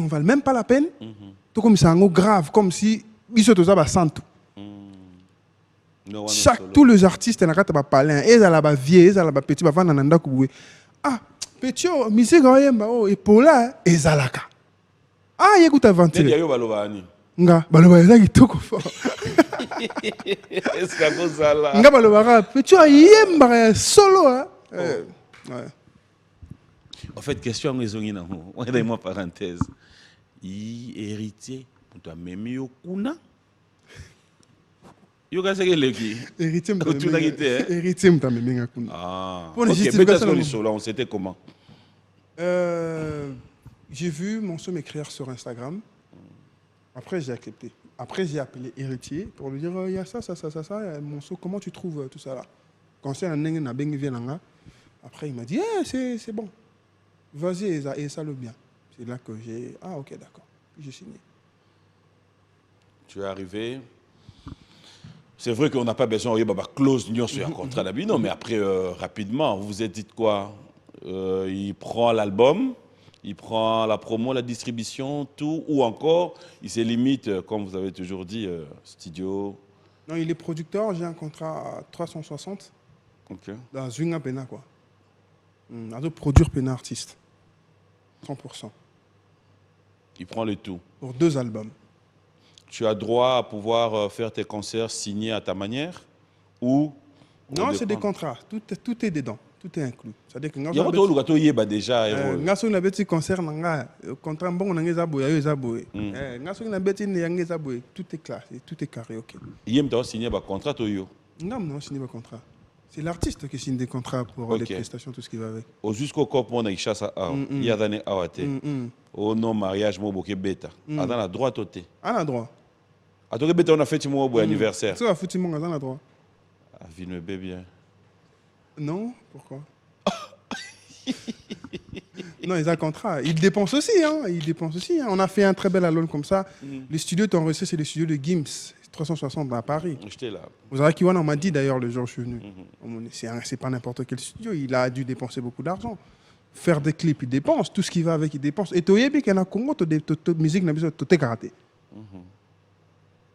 valent même pas la peine. Tout comme ça, grave, comme si ils sont tous à santo. Tous les artistes, ils ont parlé, ils ont vieux, ils ont petit, ils ont petit, musique, et pour là, ils ont écoute aventure. Nga, baloba, ils ont tout fort. Est-ce qu'à cause de ça là? Nga balobaka, tu as yemba solo hein. Ouais. En fait, question à maison, on est dans parenthèse. Héritier, pour toi, même yo kuna. Yo ka seke leki. Héritier Héritier, m'tamenga kuna. Ah. Pour les Ok, justifications, peut-être là, on s'était comment? J'ai vu mon son m'écrire sur Instagram. Après, j'ai accepté. Après, j'ai appelé Héritier pour lui dire il y a ça, mon son, comment tu trouves tout ça là? Quand c'est un nengue na bengi vienanga. Après, il m'a dit c'est bon. Vas-y, et ça le bien. C'est là que j'ai ok, d'accord. J'ai signé. Tu es arrivé. C'est vrai qu'on n'a pas besoin de clause sur un contrat d'habit, non, mais après, rapidement, vous vous êtes dit quoi? Il prend l'album, il prend la promo, la distribution, tout, ou encore, il se limite, comme vous avez toujours dit, studio. Non, il est producteur, j'ai un contrat à 360. Ok. Dans Zwinga Pena, quoi. De produire Pena artiste. 100%. Il prend le tout. Pour 2 albums. Tu as droit à pouvoir faire tes concerts signés à ta manière ou non, c'est des contrats. Tout est dedans. Tout est inclus. C'est-à-dire que il y a d'autres gens qui déjà. Ngaso na beti concert nanga contrat bon nanga zaboya yo zaboye. Ngaso na beti nanga zaboye. Tout est clair, tout est carré, OK. Yem doit signer un contrat to yo. Non, signer un contrat. C'est l'artiste qui signe des contrats pour les prestations, tout ce qui va avec. Au jusqu'au corps on a Ishasa il y a des awate. Au non mariage mo boké beta. A dans la droite côté. À la droite. A to beta on a fait mon anniversaire. Ça va foutre mon dans la droite. Ah vine bien. Non, pourquoi? Non, ils ont un contrat. Ils dépensent aussi. On a fait un très bel album comme ça. Le studio t'en reçu, c'est le studio de Gims, 360 à Paris. J'étais là. Vous avez Kiwan, on m'a dit d'ailleurs le jour où je suis venu. C'est pas n'importe quel studio. Il a dû dépenser beaucoup d'argent. Faire des clips, il dépense. Tout ce qui va avec, il dépense. Et tu sais bien qu'il y a Congo, tu as musique, tu as karaté.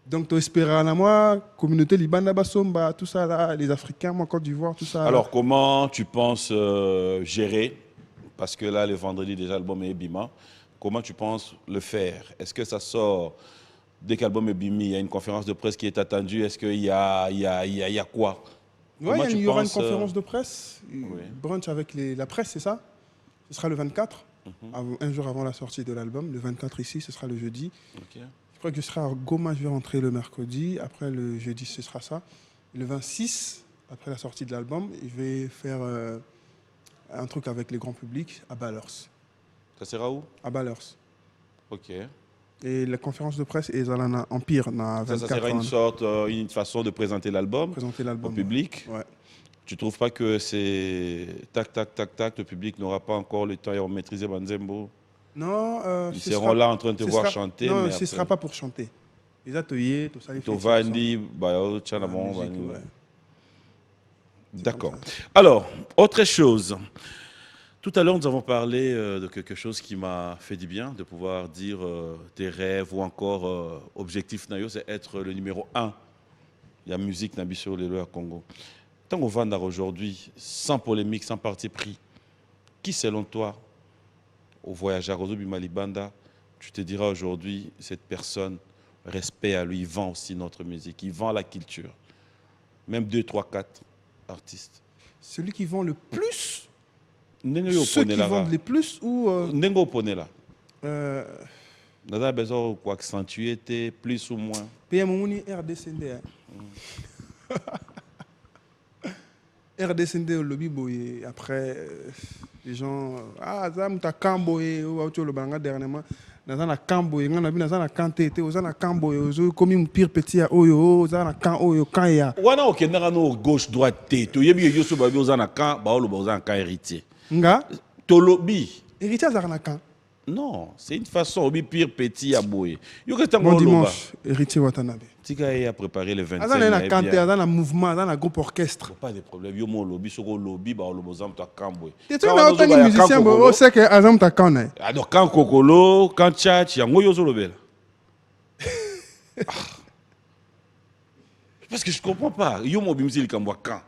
Donc, tu espères à moi, communauté Libana Basomba, tout ça là, les Africains, moi, Côte d'Ivoire, tout ça. Alors, comment tu penses gérer? Parce que là, le vendredi, déjà, l'album est bima. Comment tu penses le faire? Est-ce que ça sort dès que l'album est bimi? Il y a une conférence de presse qui est attendue. Est-ce qu'il y a quoi? Oui, il y aura une conférence de presse, brunch avec la presse, c'est ça? Ce sera le 24, un jour avant la sortie de l'album. Le 24 ici, ce sera le jeudi. Okay. Je crois que je serai à Goma, je vais rentrer le mercredi. Après, le jeudi, ce sera ça. Le 26, après la sortie de l'album, je vais faire un truc avec les grands publics à Ballers. Ça sera où? À Ballers. Ok. Et la conférence de presse est à Empire. Ça sera une sorte, une façon de présenter l'album au public. Ouais. Tu ne trouves pas que c'est tac, tac, tac, tac, le public n'aura pas encore le temps de maîtriser Banzembo? Non. Ils seront là en train de te voir chanter. Non, ce ne sera pas pour chanter. Les ateliers, tout ça. D'accord. Alors, autre chose. Tout à l'heure, nous avons parlé de quelque chose qui m'a fait du bien, de pouvoir dire tes rêves ou encore objectif Nayo, c'est être le numéro 1. Il y a musique Nabiso Lelo à Congo. Tant qu'on va aujourd'hui, sans polémique, sans parti pris, qui selon toi, au voyageur Ozobi Malibanda, tu te diras aujourd'hui, cette personne, respect à lui, il vend aussi notre musique, il vend la culture. Même 2, 3, 4 artistes. Celui qui vend le plus? Ceux qui vendent les plus ou... Nengo Ponela. Nous avons besoin d'accentuer plus ou moins. PMOuni RDCND. RDCND au lobby boy. Après, les gens... Ah, ça m'a camboyé. Ou autre le banga dernièrement. Nous avons camboyé. Nous avons canté. Nous avons camboyé. Nous avons commis un pire petit à Oyo. Nous avons camp Oyo. Quand il y a... Ouana ok, nous avons gauche, droite, tête. Nous avons camp. Nous avons camp héritier. Nga? Tolobi. Héritier Zarnakan. Non, c'est une façon de pire petit à boyer. Bon dimanche, héritier Watanabe. Tika a préparé le 25. Azana na canté, azana mumouvement, azana groupe orchestre. Pas de problème. Yo mon lobby, soko lobby, ba lobozam ta kamboy. Tu sais na autant de musiciens, on sait que azam ta kanne. Alors quand kokolo, quand tchatch, yango yo zo lobel. Parce que je comprends pas. Yo mon bimzi le kamboy quand.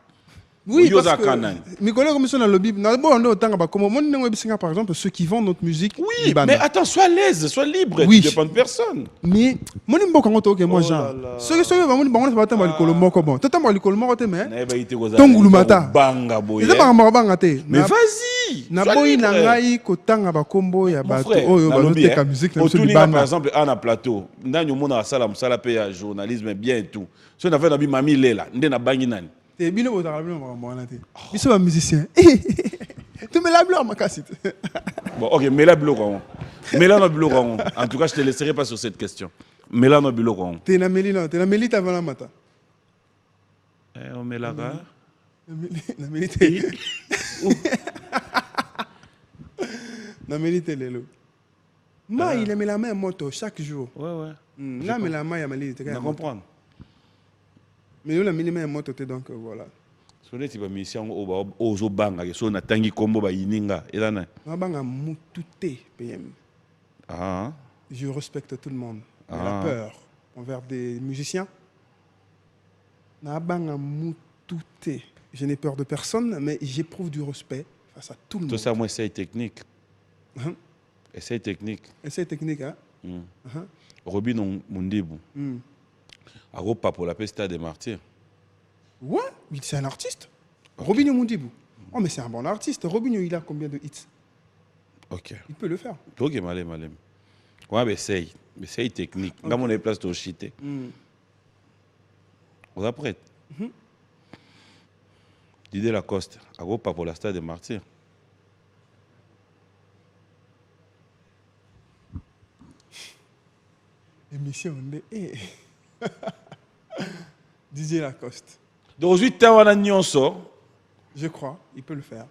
Oui, Oyo parce za que kanani. mes collègues comme ça dans le lobby, par exemple, ceux qui vendent notre musique. Oui, mais attends, sois à l'aise, sois libre, Oui. tu dépends de personne. Mais moi, je ne sais pas que moi, Oh genre. là là. Ceux qui sont vraiment bons, c'est pas le colombo comme bon. Tout le monde le colombo, mais. Na eba ite koza. Tongulu mata. Banga boye. Ils sont pas banga te. Mais vas-y. Na sois boy libre. na ngai kotanga ba kombo ya Mon ba frère, oyo ba nalobi, teka musique na biso otuninga, par libanda. exemple, un plateau. Ndani omona asala musala pe ya journalisme bien et tout. So na fait na bi mami lela, nde na bangi nani. Te bino bozala bino makambo wana te. Biso ba musicien. Tu me la bleur makasi. Bon, ok, mais là, biloko. Mais là, no biloko. En tout cas, je te laisserai pas sur cette question. Mais là, no biloko. Te na meli non, te na meli ta vana mata. On met la gare. Na meli te. Na meli te lelo. Ma il met la main moto chaque jour. Ouais, ouais. Là mais la main ya meli te. Tu comprends? Mais la meli main moto te donc voilà. So neti ba mission ozo banga so na tangi kombo ba yininga elana. Na banga mutu te PM. Ah. Je respecte tout le monde. Mais Ah. la peur envers des musiciens. Na banga mutu te. Je n'ai peur de personne, mais j'éprouve du respect face à tout le Tout monde. ça moi essaye technique. Hein? Essaye technique. Essai technique, hein? Robin Mundibu. Hmm. Aropa pour la peste des martyrs. Ouais, mais c'est un artiste. Robinho Mundibou. Oh, mais c'est un bon artiste. Robinho, il a combien de hits? OK. Il peut le faire. Ok, malem, malem. Ouais, mais essaye. Mais essaye technique. Dans mon place de chité. On est prêt. Didier Lacoste. Aropa pour la stade des martyrs. Émission de. DJ Lacoste. Donc, aujourd'hui, tu as un nyonso. Je crois, il peut le faire.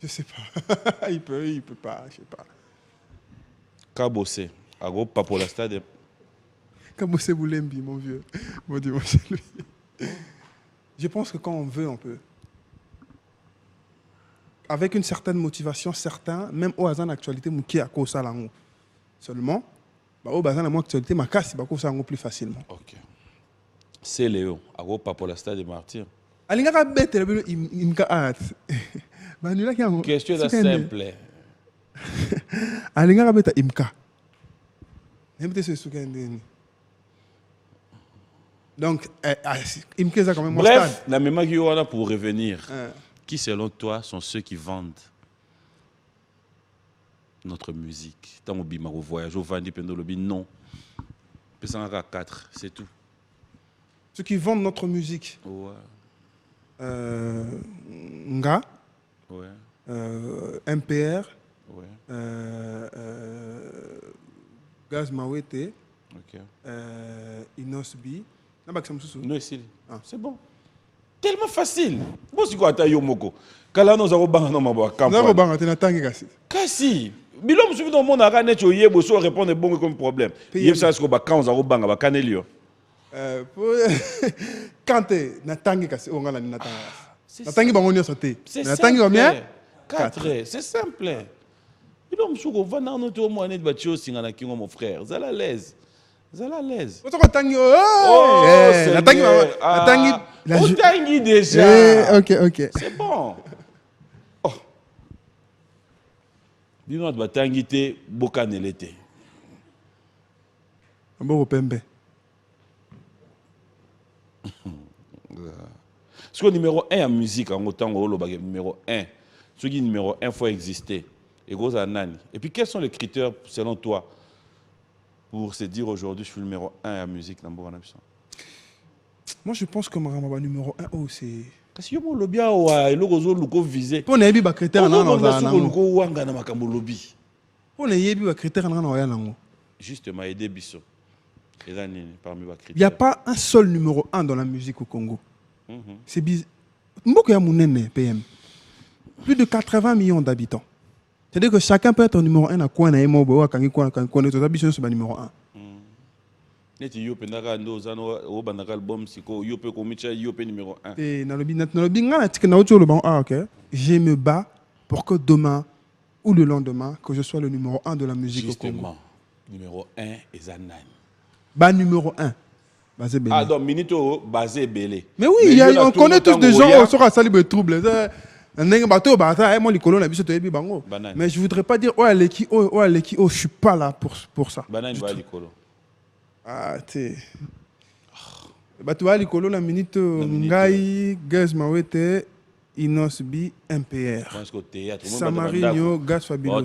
Je sais pas. il peut pas, je sais pas. Kabose. Aropa pour la stade des... Comme c'est Boulembi, mon vieux. Mon Dieu, mon salut. Je pense que quand on veut, on peut. Avec une certaine motivation, certains, même au hasard d'actualité, qui a cause ça là. Seulement, au hasard d'actualité, ma casse, il ça plus facilement. Ok. C'est Léo. Aropa pour la stade des martyrs. Alingaka bête, il me art. Question de simple. Alingaka bête, imka. N'importe ce soukendeni. Donc, imka ça quand même. Bref, la même qui est pour revenir. Qui, selon toi, sont ceux qui vendent notre musique? Tant au bimaro voyage, au vandi pendolobi, non. Pesanga 4, c'est tout. Ceux qui vendent notre musique. Ouais. Nga. Ouais. MPR. Ouais. Gaz Mawete. Ok. Inosbi. Non, c'est bon. Tellement facile. Bon, c'est quoi ta yomoko? Kala nous avons banné dans ma campagne. Nous avons banné tangi kasi. Kasi. Bilom subi dans mon arane tu yebo so répondre bon comme problème. Yeb ça ce ko ba quand nous avons banga ba kanelio. Quand tu na tangi kasi o ngala ni na tangi. Na tangi bango nyo sauté. Na tangi combien? 4. C'est simple. Bilom suko va na no to mo anet ba tio singa na kingo mon frère. Zala à l'aise. Zala à l'aise. Oto ko tangi la tangi la tangi la tangi déjà. OK. C'est bon. Oh. Dis-nous ba tangi te bokanele te. Mboko pembe. Ce que numéro 1 en musique en autant numéro 1. Ce qui numéro 1 faut exister. Et gros nani. Et puis quels sont les critères selon toi pour se dire aujourd'hui je suis le numéro 1 en musique dans Borana? Moi je pense que ma numéro 1 c'est parce que yo lobby a et logo luko visé. Pour nebi ba critère na na luko wanga na makambo lobby. Pour nebi ba critère na na nango. Justement aider biso. Et là parmi ba critères. Il y a pas un seul numéro 1 dans la musique au Congo. C'est bizarre. Mboko ya munene PM. Plus de 80 millions d'habitants. C'est-à-dire que chacun peut être numéro 1 à quoi na yemo bo kangi quoi quand to biso so ba numéro 1. Neti yo pe ndaka ndo zano o bandaka album siko yo pe ko micha yo pe numéro 1. Et na lobi ngana tika na ocho le ban OK. Je me bats pour que demain ou le lendemain que je sois le numéro 1 de la musique justement, au Congo. Numéro 1 et Zanani. Ba numéro 1. Basé Belé. Ah, donc Minito basé Belé. Mais oui, on connaît tous des gens qui sont à le trouble. Mais je ne voudrais pas dire, je ne suis pas là pour ça. Ah, tu vois, la minute, Ngai, Gaz Mawete, Inosbi, MPR. Samarino, Gaz Fabulous.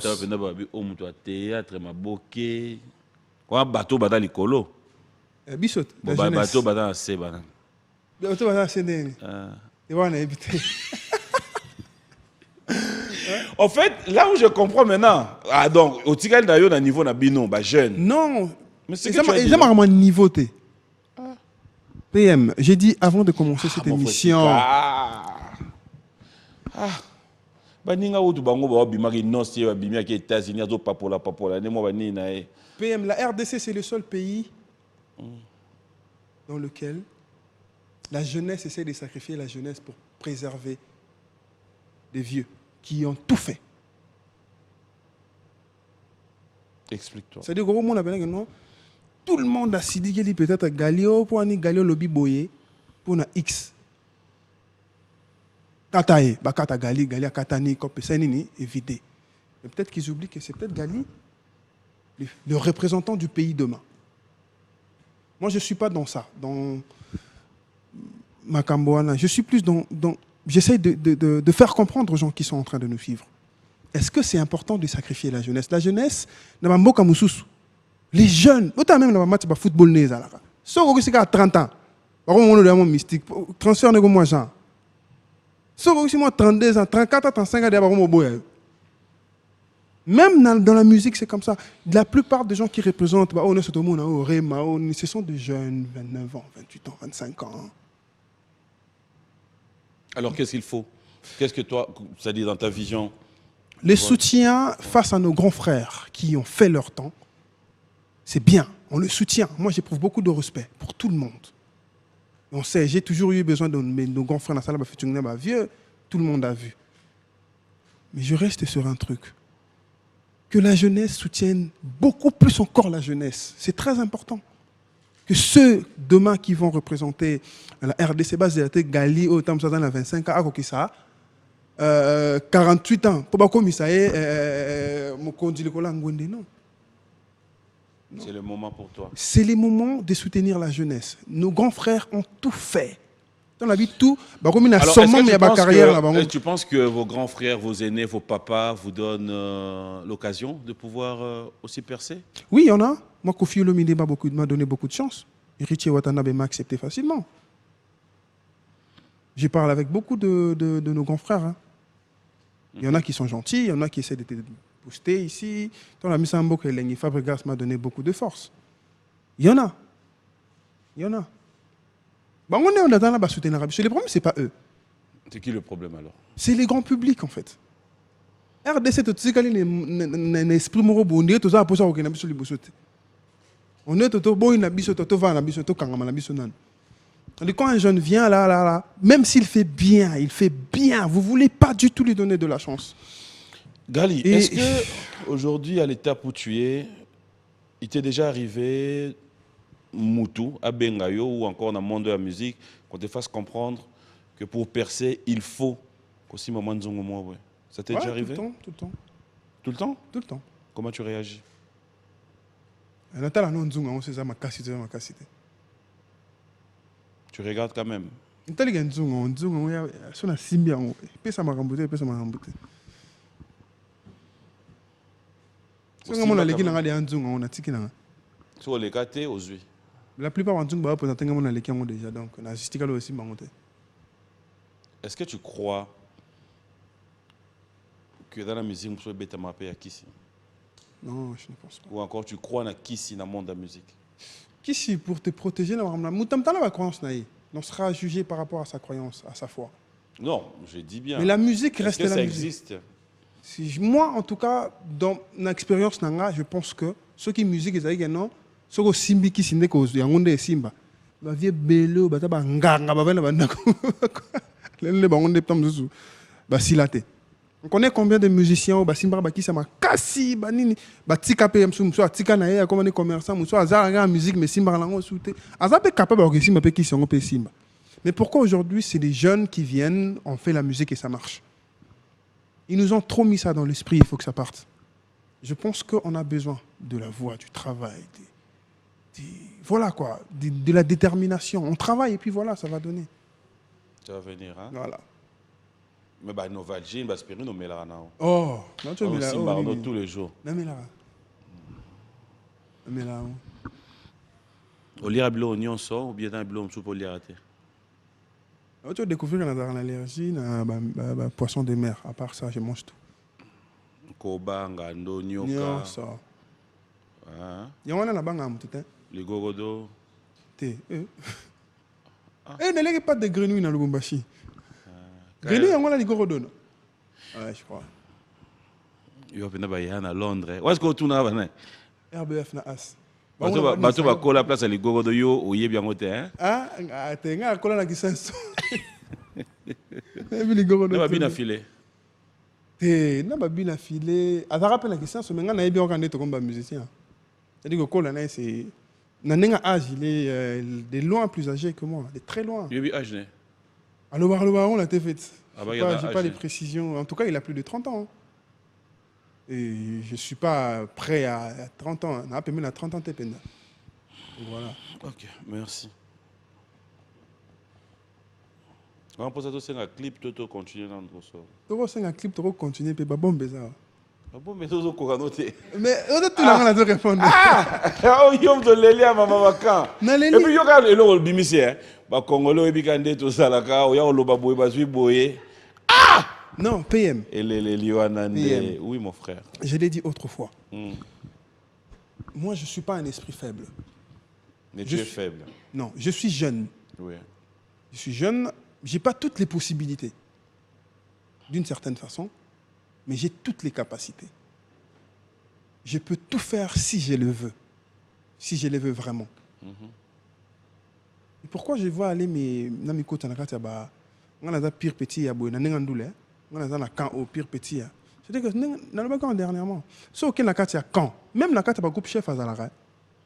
Théâtre, Maboké. Quoi, bateau, bada Licolo. Bissot. Bateau, bada Seba. Bateau, bada Séné. Et voilà, évité. En fait, là où je comprends maintenant, ah donc, au Tigal d'ailleurs, au niveau Nabino, jeune. Non, mais c'est que tu as vraiment niveau T. PM, j'ai dit avant de commencer cette émission. PM, la RDC, c'est le seul pays dans lequel la jeunesse essaie de sacrifier la jeunesse pour préserver des vieux qui ont tout fait. Explique-toi. C'est-à-dire que tout le monde a dit qu'il peut-être Galio pour un Galio lobby boyé pour un X. Katae, Bakata Gali, Galia Katani, Kopesenini, évité. Mais peut-être qu'ils oublient que c'est peut-être Gali, le représentant du pays demain. Moi, je ne suis pas dans ça, dans Makamboana. Je suis plus dans j'essaie de faire comprendre aux gens qui sont en train de nous suivre. Est-ce que c'est important de sacrifier la jeunesse? La jeunesse, les jeunes, même dans le football, si vous avez 30 ans, vous mystique, transfert de moi, Jean. Si vous avez 32 ans, 34 ans, 35 ans, même dans la musique, c'est comme ça. La plupart des gens qui représentent, ce sont des jeunes, 29 ans, 28 ans, 25 ans. Alors, qu'est-ce qu'il faut? Qu'est-ce que toi, ça dit dans ta vision? Les soutiens face à nos grands frères qui ont fait leur temps, c'est bien, on le soutient. Moi, j'éprouve beaucoup de respect pour tout le monde. On sait, j'ai toujours eu besoin de nos grands frères dans la salle, vieux, tout le monde a vu. Mais je reste sur un truc. Que la jeunesse soutienne beaucoup plus encore la jeunesse. C'est très important. Que ceux demain qui vont représenter la RDC base de Gali au temps dans 25 ans, 48 ans, pour pas comme ça non. C'est le moment pour toi. C'est le moment de soutenir la jeunesse. Nos grands frères ont tout fait. Dans la vie, tout. Alors, tu penses que vos grands frères, vos aînés, vos papas vous donnent l'occasion de pouvoir aussi percer? Oui, il y en a. Moi, Kofi Olomide m'a donné beaucoup de chance. Richie Watanabe m'a accepté facilement. Je parle avec beaucoup de nos grands frères. Hein. Il y en a qui sont gentils, il y en a qui essaient de te booster ici. Dans la Missambo, Fabregas m'a donné beaucoup de force. Il y en a. Il y en a. Bah, on est dans la soutenir. Le problème, ce n'est pas eux. C'est qui le problème alors? C'est les grands publics en fait. RDC, tu sais qu'il y a un esprit moral, on est tous à poser au Kenya, on est tous bon, quand un jeune vient là, même s'il fait bien, vous ne voulez pas du tout lui donner de la chance. Gali, est-ce qu'aujourd'hui, à l'étape où tu es, il t'est déjà arrivé, Moutou, à Bengayo ou encore dans le monde de la musique, qu'on te fasse comprendre que pour percer, il faut qu'aussi maman nzongo moi, ouais. Ça t'est déjà arrivé? Tout le temps. Tout le temps? Tout le temps. Comment tu réagis? Tu regardes quand même. Sur les gâtés aux huiles. La plupart des gens sont déjà. Donc, est-ce que tu crois que dans la musique, on peut être à Kissi? Non, je ne pense pas. Ou encore, tu crois dans Kissi dans le monde de la musique? Kissi, pour te protéger, on sera jugé par rapport à sa croyance, à sa foi. Non, je dis bien. Mais la musique reste la ça musique. Existe? Moi, en tout cas, dans l'expérience, je pense que ceux qui musique, ils ont ceux qui simbi qui sont cause il y a un simba ba vie bello ba ta nganga ba bana bana les bangonde tam zuzu ba silate On connaît combien de musiciens au Simba Baki Sama Kasi Banini Batika PM Sumso Tika Nae comme on est commerçant Muso Azara musique mais Simba Lango Souté Azapé capable de Simba qui sont au Simba. Mais pourquoi aujourd'hui c'est des jeunes qui viennent, on fait la musique et ça marche? Ils nous ont trop mis ça dans l'esprit, il faut que ça parte. Je pense qu'on a besoin de la voix, du travail, voilà quoi, de la détermination. On travaille et puis voilà, ça va donner. Ça va venir, hein? Voilà. Mais bah, Novalgine, bah, Spirine, on met là. Oh, non, tu on là. Simbarno tous les jours. Non, mais là. Mais là. On lit à Bilo, on sort, ou bien dans Bilo, on soupe au lit à terre. Tu as découvert qu'on a l'allergie, un poisson de mer. À part ça, je mange tout. Koba, Ngando, Nyoka. Ça. Il y a un là-bas, tout le temps. Les Gorodo. Eh, ne pas de grenouilles dans le Lubumbashi. Grenouilles, on a les Gorodo. Ouais, je crois. Il y a à Londres. Où est-ce que tu as un RBF na as. Bateau va coller la place à les Gorodo, ou y est bien côté, hein? Ah, t'es un coller la guisson. Les Gorodo. Tu vas bien affiler. Non, pas bien affilé. À ta rappel la question, c'est maintenant il bien organisé comme musicien. C'est-à-dire que Colin, c'est un âge, il est de loin plus âgé que moi, de très loin. Il est âge, né? Alors, on l'a fait. Ah bah, j'ai pas les précisions. En tout cas, il a plus de 30 ans. Et je ne suis pas prêt à 30 ans. On a même à 30 ans, t'es peine. Voilà. Ok, merci. On pose à un clip, tu continues dans notre sort. Tu as un clip, tu continues, puis bon, bizarre. Bon, mais tu as encore noté. Mais on a tout le monde à te répondre. Ah, il y a un lélia, maman, quand. Et puis, il y a le bimisé. Les Congolais, ils ont tout ça, là, il y a le baboui, il y a ah! Non, PM. Et les Lioanande. Oui, mon frère. Je l'ai dit autrefois. Moi, je ne suis pas un esprit faible. Mais tu es faible. Non, je suis jeune. Oui. Je suis jeune. Je n'ai pas toutes les possibilités, d'une certaine façon, mais j'ai toutes les capacités. Je peux tout faire si je le veux, si je le veux vraiment. Et pourquoi je vois aller mes côtes en Akatia, on a pire petit à Boy, on a camp au pire petit. C'est-à-dire que dans le camp dernièrement, sauf que Akatia camp, même Akatia ba groupe chef à Zalara.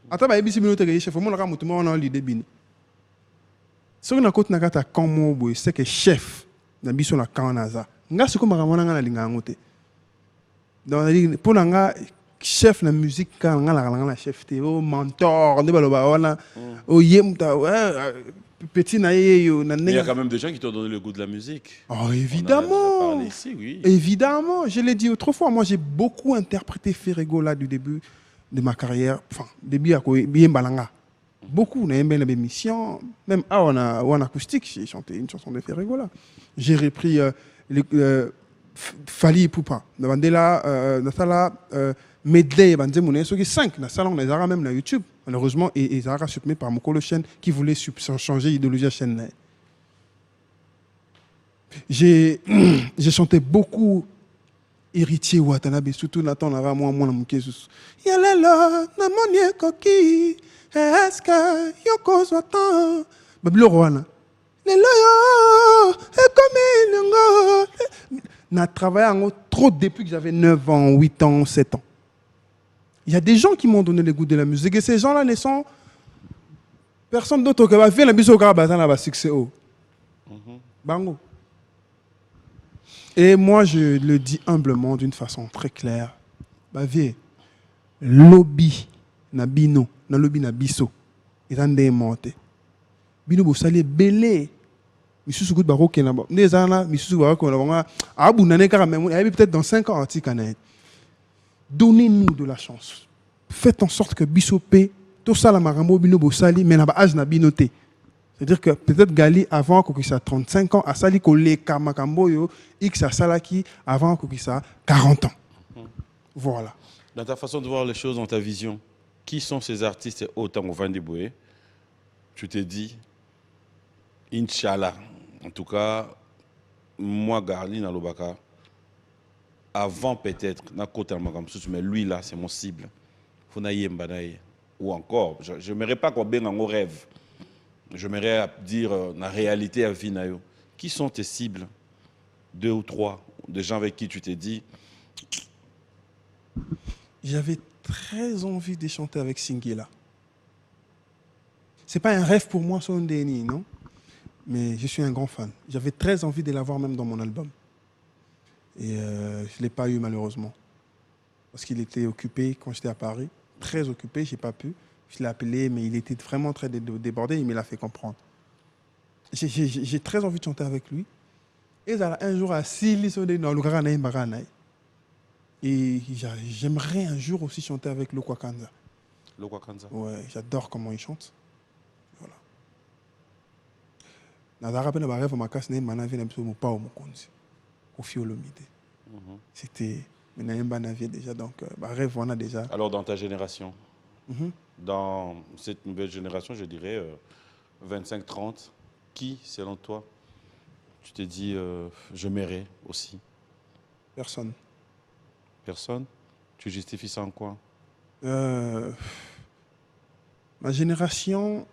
Attends, ba ebisi minute que chef, on a mutumo on a l'idée bini. Ce que nakoti nakata kammo boy c'est que chef na biso na kanaza nga siko makamona nga na linga ngote donc pour nga chef na musique ka nga la chef te o mentor de baloba wana o yemta petit na yeyo na il y a quand même des gens qui t'ont donné le goût de la musique. Oh évidemment. Parlé ici, oui. Évidemment, je l'ai dit autrefois, moi j'ai beaucoup interprété Ferrego là du début de ma carrière, enfin début à bien balanga. Beaucoup, on a aimé l'émission, même en acoustique, j'ai chanté une chanson de Ferrego là. J'ai repris Fali Poupa, Natala, Medley, Banzemouné, ce qui est 5, dans salon, on les a même sur YouTube, malheureusement, et ils ont supprimé par mon chaîne qui voulait changer l'idéologie de la chaîne. J'ai chanté beaucoup héritier Watanabe, surtout Nathan Lara, moi, mon Késus. Yalelo, Namonie Koki. Est-ce que Yoko Swatan Babilo Rwana Les loyaux et comme il n'a travaillé trop depuis que j'avais 9 ans, 8 ans, 7 ans. Il y a des gens qui m'ont donné le goût de la musique et ces gens-là ne sont personne d'autre que va faire la musique au Garabazan là-bas, succès haut. Bango. Et moi, je le dis humblement d'une façon très claire. Bavier, lobby, nabino. Na lobby na biso ezande monté bino bo sali belé misusu gut baro kena ba nezana misusu baro kona ba abu nané kara même peut-être dans 5 ans antikana. Donnez-nous de la chance, faites en sorte que biso pe to sala marambo bino bo sali mais na ba âge na binoté, c'est-à-dire que peut-être Gali avant que ça 35 ans a sali ko le kamakambo yo x a salaki avant que ça 40 ans. Voilà. Dans ta façon de voir les choses, dans ta vision, qui sont ces artistes autant au Vandiboué? Tu t'es dit, Inch'Allah, en tout cas, moi, Garli, dans l'Obaka, avant peut-être, mais lui là, c'est mon cible. Ou encore, je n'aimerais pas qu'on baigne en rêve. J'aimerais dire la réalité à Vinayo. Qui sont tes cibles? 2 ou 3, des gens avec qui tu t'es dit... J'avais très envie de chanter avec Singela. C'est pas un rêve pour moi, son Deni, non? Mais je suis un grand fan. J'avais très envie de l'avoir même dans mon album. Et je ne l'ai pas eu malheureusement. Parce qu'il était occupé quand j'étais à Paris. Très occupé, je n'ai pas pu. Je l'ai appelé, mais il était vraiment très débordé. Il me l'a fait comprendre. J'ai très envie de chanter avec lui. Et un jour, à Sili, et j'aimerais un jour aussi chanter avec Lokwa Kanza. Lokwa Kanza. Ouais, j'adore comment il chante. Voilà. Nazara pena baref makas ne manavi na biso mopa omokonzi. Kofi Olomide. C'était Menaemba Navier déjà, donc baref on a déjà. Alors dans ta génération, dans cette nouvelle génération, je dirais 25-30, qui, selon toi, tu t'es dit je m'aimerais aussi? Personne. Personne? Tu justifies ça en quoi? Ma génération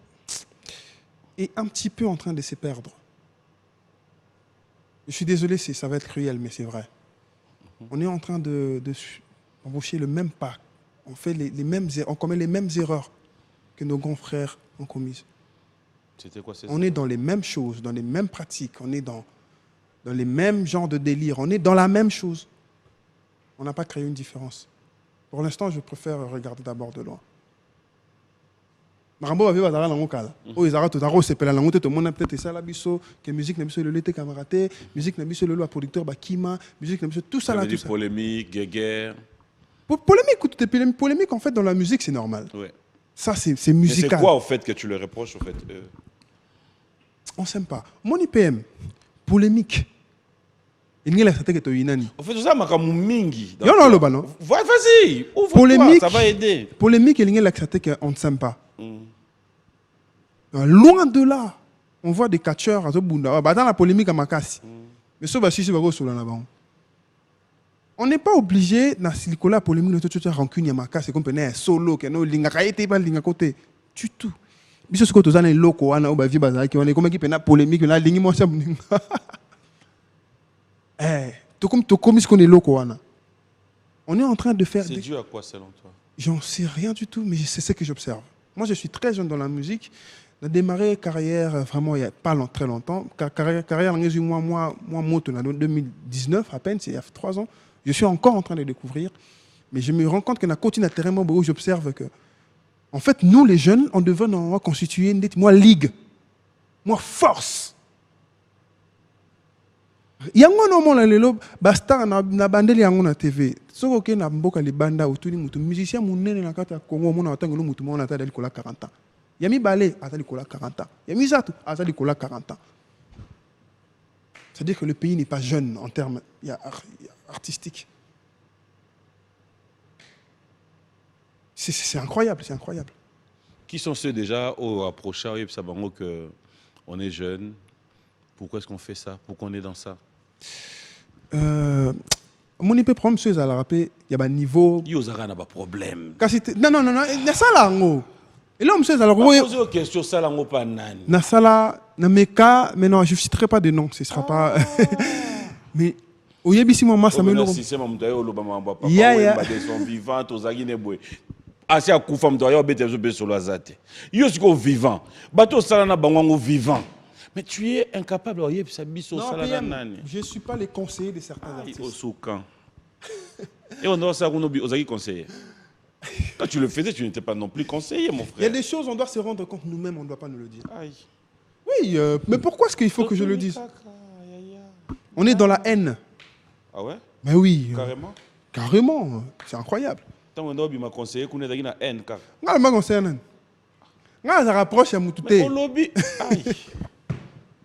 est un petit peu en train de se perdre. Je suis désolé, ça va être cruel, mais c'est vrai. On est en train d'embaucher le même pas. On fait on commet les mêmes erreurs que nos grands frères ont commises. C'était quoi, on est dans les mêmes choses, dans les mêmes pratiques, on est dans les mêmes genres de délire, on est dans la même chose. On n'a pas créé une différence. Pour l'instant, je préfère regarder d'abord de loin. Marambo va vivre dans le cas. Oh, ils arrêtent tout à l'heure, c'est la langue, tout le monde peut-être ça la biso, que musique n'a pas le l'été camaraté, musique n'a pas le producteur Bakima, musique n'a pas tout ça là tout ça. Polémique, guerre. Polémique en fait dans la musique c'est normal. Ouais. Ça c'est musical. Mais c'est quoi au fait que tu le reproches au fait? On s'aime pas. Mon IPM, polémique. Il n'y a que tu as une. En fait, tout ça m'a comme mingi. Non, le ballon. Vas-y, polémique, ça va aider. Polémique, il n'y a que on ne s'aime pas. Loin de là, on voit des catcheurs à Zobunda. Dans la polémique à Makassi. Mais ça, on n'est pas obligé, dans la polémique, de rancune à Makassi, comme un solo, que nous, l'ingakaïté, pas l'ingakôté. Du tout. Mais ce que tu as un loco, on a vu bazar, on est comme qui peut polémique, on a l'ingé moi ça. Tout comme ce qu'on est loco, on est en train de faire. C'est dû à quoi selon toi? J'en sais rien du tout, mais c'est ce que j'observe. Moi, je suis très jeune dans la musique. J'ai démarré carrière vraiment il n'y a pas très longtemps. Carrière en moto en 2019 à peine, c'est il y a 3 ans. Je suis encore en train de découvrir, mais je me rends compte qu'on a continué à terrain où j'observe que, en fait, nous les jeunes, on devrait constituer une ligue, force. Yango no mona lelo basta na bandeli yango na TV. Soko ke na mboka li banda utuni mutu musicien munene na kata Congo mona watangelo mutu mona ata dali kola 40 ans. Yami Balé atali kola 40 ans. Yami Zatu atali kola 40 ans. C'est-à-dire que le pays n'est pas jeune en termes artistiques. C'est incroyable, c'est incroyable. Qui sont ceux déjà au approchant et sabango que on est jeune? Pourquoi est-ce qu'on fait ça? Pourquoi on est dans ça? Mon épée problème c'est à la rappeler il y a un niveau il y a un problème non il y a ça là et là monsieur alors poser une question ça là pas nani na sala na meka mais non je ne citerai pas de nom ce sera pas mais au yebisi moi ça me le si c'est mon d'ailleurs le bama papa ils sont vivants aux agine boy asi akufa mdoyo bete zo solo azate yo siko vivant bato sala na bango vivant. Mais tu es incapable de faire ça. Je ne suis pas le conseiller de certains artistes. Et on doit ça aux conseillers. Quand tu le faisais, tu n'étais pas non plus conseiller, mon frère. Il y a des choses, on doit se rendre compte nous-mêmes, on ne doit pas nous le dire. Aïe. Oui, mais pourquoi est-ce qu'il faut que je le dise? On est dans la haine. Ah ouais? Mais oui. Carrément? Carrément, c'est incroyable. Tant qu'on m'a conseillé qu'on est dans la haine. Non, m'a conseillé la haine. Non, ça rapproche à Moutouté. Mais au lobby. Aïe.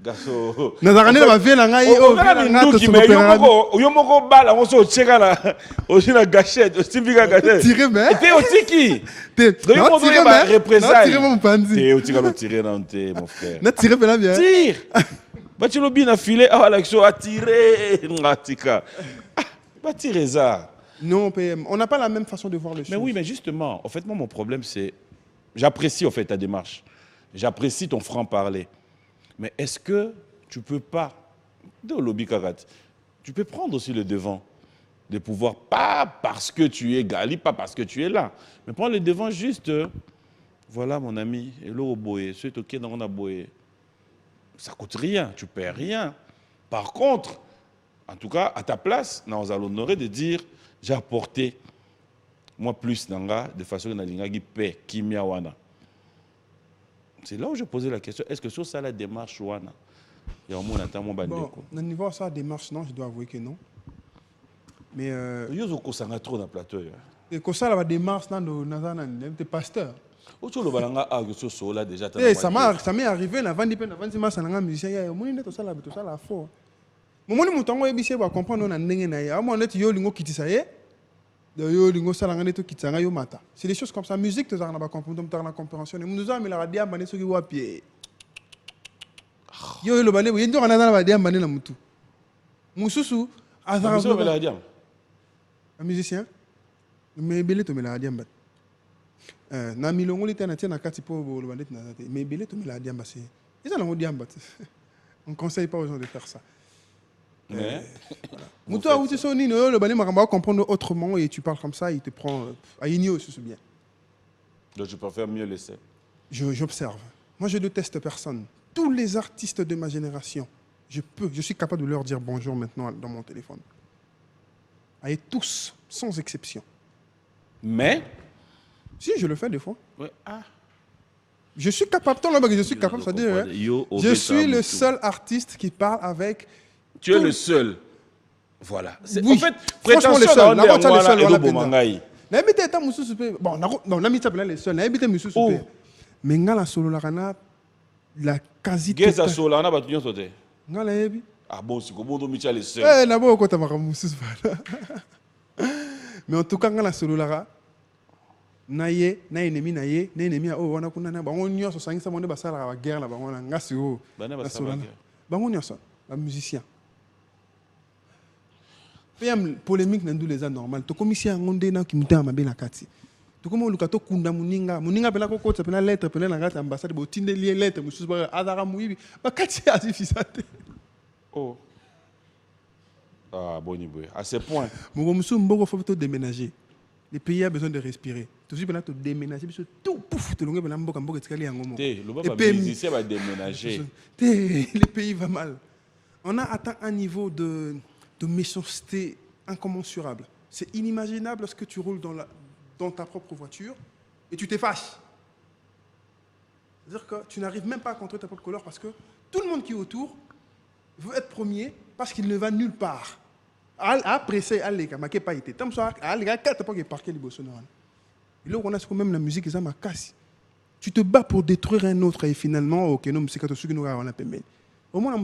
Gaso. Nazarane va venir là ngai oh yo moko bala on so tcheka là aussi la gâchette aussi vika gâchette tirer mais et t'es aussi qui donc on doit pas représailles tirer mon panzi t'es aussi quand tirer dans tes mon frère na tirer là bien tire bah tu l'obis na filet ah l'action à tirer ngatika bah tirer ça non PM on n'a pas la même façon de voir les choses. Mais oui mais justement en fait moi mon problème c'est j'apprécie en fait ta démarche, j'apprécie ton franc-parler. Mais est-ce que tu ne peux pas, de lobby karat, tu peux prendre aussi le devant des pouvoirs, pas parce que tu es Gali, pas parce que tu es là, mais prendre le devant juste, voilà mon ami, et l'eau boye, c'est ok dans la boye. Ça coûte rien, tu perds rien. Par contre, en tout cas, à ta place, nous allons l'honorer de dire, j'ai apporté, moi plus nanga, de façon que nalinga gi paix, kimia wana. C'est là où je posais la question, est-ce que sur ça la démarche wana, il y a au moins un temps mon bandeko. Bon, au niveau de ça, démarche, non, je dois avouer que non. Mais Yo ça n'a trop dans le plateau. et que ça la démarche dans le pasteur. Ocho lo balanga a que so là déjà. Eh, ça m'est arrivé na vandi pe na vandi ma sananga musicien ya moni neto ça la fo. Momoni mutango ebise ba comprendre na ndenge na ya. Amo net yo lingo kitisa ye. De yo lingo salanga neto kitanga yo mata. C'est des choses comme ça, musique te na ba comprendre na compréhension. Nous a mis la radio mané soki wapi. Yo lo balé yo ndora na ba radio mané na mutu. Mususu azara la radio. Un musicien, mais belé to me la diamba. Na milongo lita na tia na kati po bo bandet na zate. Mais belé to me la diamba c'est. Ils allons diamba. On conseille pas aux gens de faire ça. Mouto ou tu soni no le balé makamba comprendre autrement et tu parles comme ça, il te prend à igno c'est bien. Donc je préfère mieux laisser. J'observe. Moi je déteste personne. Tous les artistes de ma génération, je suis capable de leur dire bonjour maintenant dans mon téléphone. Et tous, sans exception. Mais si, je le fais des fois. Ouais. Ah. Je suis capable, je suis capable, c'est-à-dire, je suis le seul artiste qui parle avec... Tu es le seul. Voilà. Oui. En fait, franchement, le seul. Bon, mais la solo la quasi totale. Ah bon, c'est comme on le seul. Mais en tout cas, la solo naye na ennemi naye na ennemi o wana kuna na bango nyonso sangisa monde basala ba guerre la bango na ngasi o bango nyonso ba musicien PM polémique na ndule za normal to commission ngonde na kimuta mabe na kati to komo lukato kunda muninga pela ko kota pela lettre pela na ngata ambassade bo tinde lié lettre mususu ba azara muibi ba kati asifisate oh ah boni boy à ce point mon mususu mboko faut to déménager. Le pays a besoin de respirer. Tout de suite, tu déménager, tout pouf, tu l'as mboka etikali yango moko. Le musicien va déménager. Le pays va mal. On a atteint un niveau de méchanceté incommensurable. C'est inimaginable lorsque tu roules dans ta propre voiture et tu t'effaces. C'est-à-dire que tu n'arrives même pas à contrôler ta propre couleur parce que tout le monde qui est autour veut être premier parce qu'il ne va nulle part. Après ça, il n'y a pas été. Tant que ça, il y a 4 pas qui parqué les bossons. Et là, on a quand même la musique, ça m'a cassé. Tu te bats pour détruire un autre et finalement, ok, non, c'est quand tu nous as un peu. Au moins,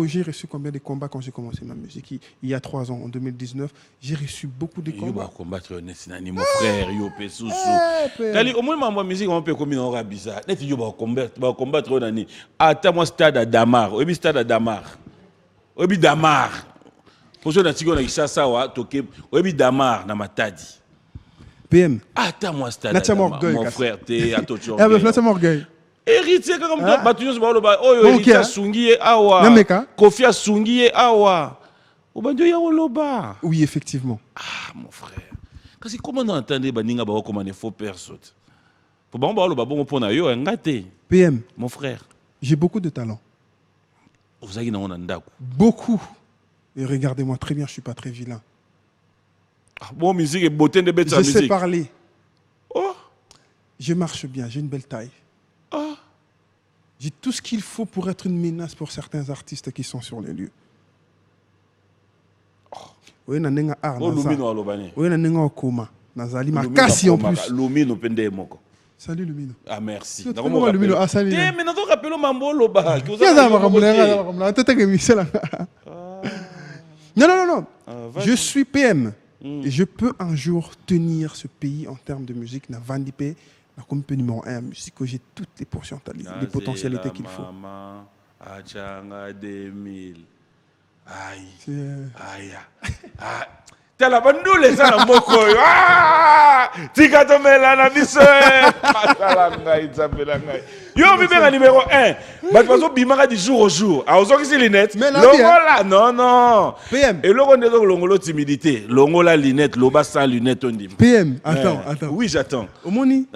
j'ai reçu combien de combats quand j'ai commencé ma musique il y a 3 ans, en 2019. J'ai reçu beaucoup de combats. Tu vas combattre mon frère, Yopé Soussou. Au moins, ma musique, on peut communiquer en bizarre. Tu vas combattre Nani. Attends-moi, stade à Damar. Oui, stade à Damar. Obi Damar. Pour ceux qui ont dit ça, Obi Damar na matadi. PM. Attends-moi, stade. Mon frère, t'es à toi. Héritier comme toi, Batunyos Baoloba. Oh, héritier Sungi Awa. Kofi Sungi Awa. Obandio Yaoloba. Oui, effectivement. Ah, mon frère. Parce que comment on entendait Baninga Bao comme un faux personne. Pour Baoloba, bon, pour Nayo, un gâté. PM. Mon frère. J'ai beaucoup de talent. Vous avez beaucoup. Et regardez-moi très bien, je ne suis pas très vilain. Bon, musique et beauté de bête. Je sais parler. Oh. Je marche bien, j'ai une belle taille. Oh. J'ai tout ce qu'il faut pour être une menace pour certains artistes qui sont sur les lieux. Oui, na nenga art. Oui, na nenga okoma. Nazali makasi en plus. Lumino pende moko. Salut Lumino. Ah merci. Lumino, ah salut. Mais non, rappelez-le Mambolo ba. Non. Je suis PM. Et je peux un jour tenir ce pays en termes de musique. Na Vandipé, na comme numéro 1 musique. J'ai toutes les potentialités qu'il faut. Achanga 2000. Aïe. tala bandule ça na mboko ah tika tomela na biso matala ngai nzambela ngai yo bibenga numéro 1 bato bazo bimaka du jour au jour azokisi lunette longola non PM et longo ndezo longolo timidité longola lunette loba sans lunette on dit PM attends oui j'attends omoni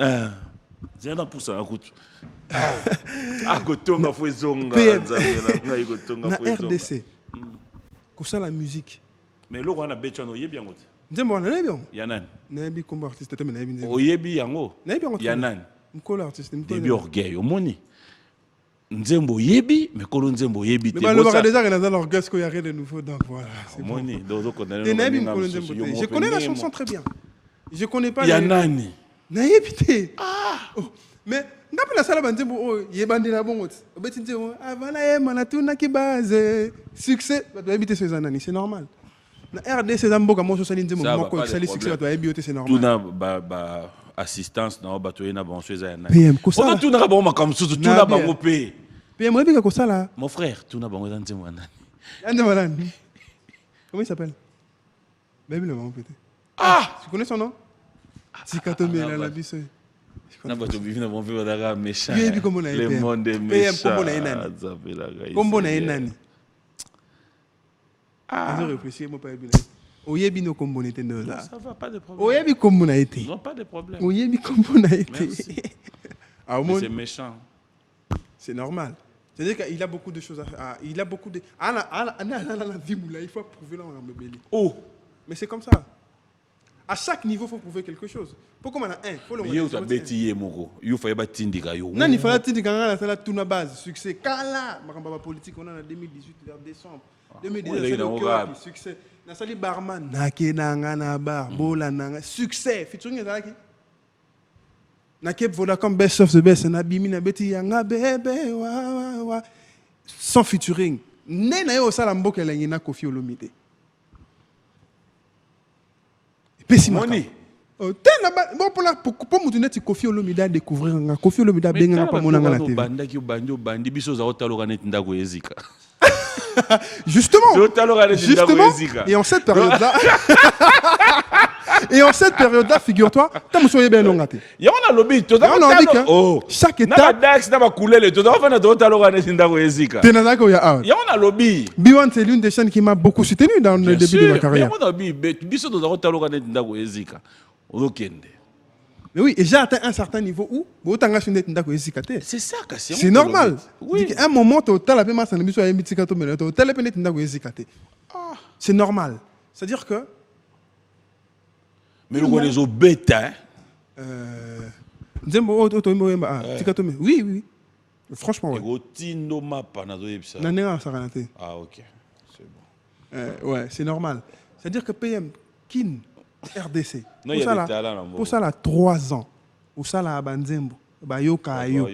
zena pour ça écoute kotonga fo ezonga nzambela ngai kotonga na fo ezonga RDC kosa la musique mais loko wana betchano yebi yango te nzembo wana nayebi yango yanani nayebi kombo artiste te mais nayebi nzembo oyebi yango nayebi yango yanani mkolo artiste debi orgueil omoni nzembo yebi mais kolo nzembo yebi te mais balobaka déjà que dans l'orgueil qu'il y a rien de nouveau donc voilà omoni dozo condamner et nayebi mkolo nzembo te je connais la chanson très bien je connais pas yanani nayebi te mais ngapi na sala banzembo oyo yebandela bongo ti obeti nzembo avant yema na tunaki base succès bato bayebi te so eza nani c'est normal na RDC eza mboka moso osali nzembo moko esali succès bato bayebi yo te c'est normal tuna ba assistance na bato ye na banso eza ya nani PM kosala tunaka bango makambo susu tuna bango pe PM oyebika kosala mon frère tuna bango eza nzembo ya nani ya nzembo nani comment il s'appelle bayebi le bango peut-être tu connais son nom Tikatomela la biso na bato bivi na bon vivre daga méchant yebi kombo na le monde est méchant kombo na nani kombo na nani je réfléchis moi pas yebi oyebi no kombo na te ndoza ça va pas de problème oyebi kombo na été non pas de problème oyebi kombo na été c'est méchant c'est normal c'est-à-dire qu'il a beaucoup de choses à faire il a beaucoup de la vie moula il faut prouver là on a mebeli mais c'est comme ça. À chaque niveau, il faut prouver quelque chose. Pourquoi on a un? Faut le montrer. Il faut que tindika yo. Non, il faut tindika la tout na base succès. Kala, ma politique on a en 2018 vers décembre. 2018 c'est succès. Na sali barman na ke na na bar bola na succès. Featuring ezalaki. Na ke Vodacom best of the best na bimi na beti yanga bébé wa sans featuring. Ne na yo sala mboka lengi na Koffi Olomide. Moni. Pour mutuneti Koffi Olomide découvrir nga Koffi Olomide benga pa monanga na TV. Bandaki bandi biso za otaloka net ndako ezika. Justement. Et en cette période-là, figure-toi, t'as monsieur bien long gâté. Il y a un lobby, tout chaque étape. Dax n'a pas coulé le tout. On a d'autres alors net ndako ezika. Il y a un lobby. Biwan c'est l'une des chaînes qui m'a beaucoup soutenu dans le début de ma carrière. Il y a un lobby, biso za otaloka net ndako ezika. Olokende. Mais oui, et j'ai atteint un certain niveau où c'est ça, c'est normal. Oui. À un moment, c'est normal. C'est-à-dire que. Mais nous les bêta. Oui. Franchement, oui. Ah, ok. C'est bon. Ouais, c'est normal. C'est-à-dire que PM, Kin. RDC. Pour ça, là, 3 ans. Pour ça, là, Banzembo. Bayoka Ayo.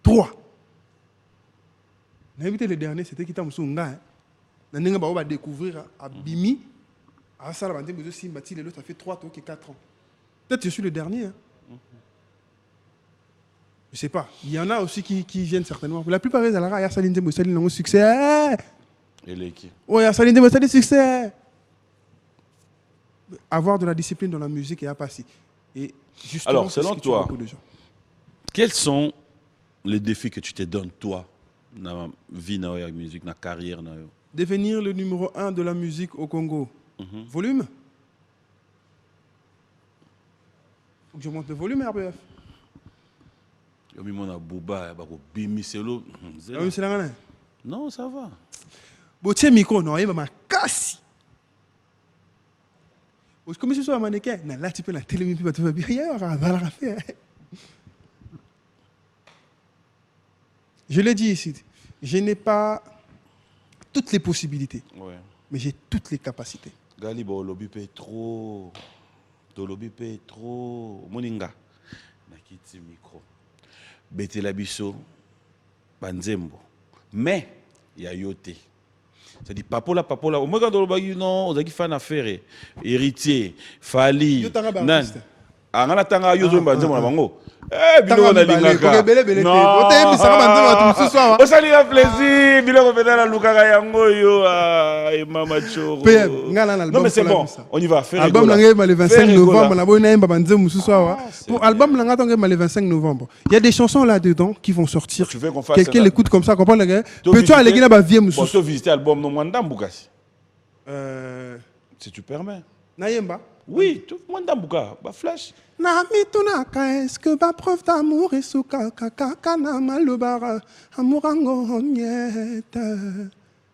3. L'invité le dernier, c'était Kita Moussonga. Nanenga va découvrir à Bimi. À ça, la Banzembo, Simbati, l'autre, ça fait 3 ou 4 ans. Peut-être que je suis le dernier. Hein. Je ne sais pas. Il y en a aussi qui viennent certainement. La plupart des gens, il y a Saline Zembo, Saline ont succès. Et l'équipe. Oui, il y a Saline Zembo, Saline succès. Avoir de la discipline dans la musique et à passer. Et justement, alors, selon toi, quels sont les défis que tu te donnes, toi, dans la vie, dans la musique, dans la carrière? Devenir le numéro 1 de la musique au Congo. Volume? Faut que je monte le volume, RBF. Non, ça va. Botier micro, non, il m'a cassé. Comme si ce soit un mannequin, là tu peux la télé, tu vas bien, je l'ai dit ici, je n'ai pas toutes les possibilités, mais j'ai toutes les capacités. Galibo, lobby paye trop. Lobby paye trop. Moninga, nakiti micro. Bete la biso, banzembo. Mais, il y a yote. C'est-à-dire, papola. Au moins, quand on dit non, on a qui fait une affaire. Héritier, Fali. Angana tanga yozo mbanzemo na bango. Biloko na lingaka. Non. Osali ya plaisir, biloko pena na lukaka yango yo mama choro. Non mais c'est bon, on y va faire album langé le 25 novembre na boina yemba banzemo mususawa. Pour album langé tangé le 25 novembre. Il y a des chansons là dedans qui vont sortir. Quelqu'un l'écoute comme ça, comprendre là. Peux-tu aller gina ba vie mususu. Pour visiter album no mwanda mbukasi. Si tu permets. Na yemba. Oui, tout mwanda mbuka, ba flash. Na mitunaka, est-ce que ma preuve d'amour est sous kaka na malobara amourango en miette.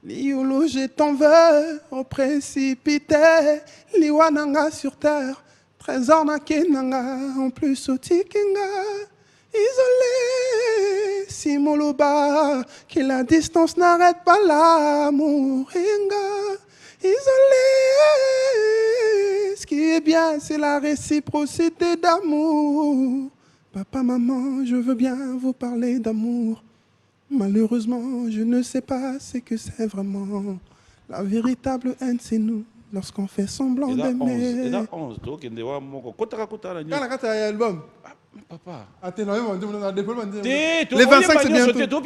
Liolo, je t'en veux au précipité. Liwananga sur terre, trésor na kenanga, en plus au tikinga. Isolé, si moloba, que la distance n'arrête pas l'amour. Isolé, ce qui est bien, c'est la réciprocité d'amour. Papa, maman, je veux bien vous parler d'amour. Malheureusement, je ne sais pas ce que c'est vraiment. La véritable haine, c'est nous, lorsqu'on fait semblant d'aimer. Et là, 11, donc, il y a un album. Papa. Attends, les 25 c'est bientôt.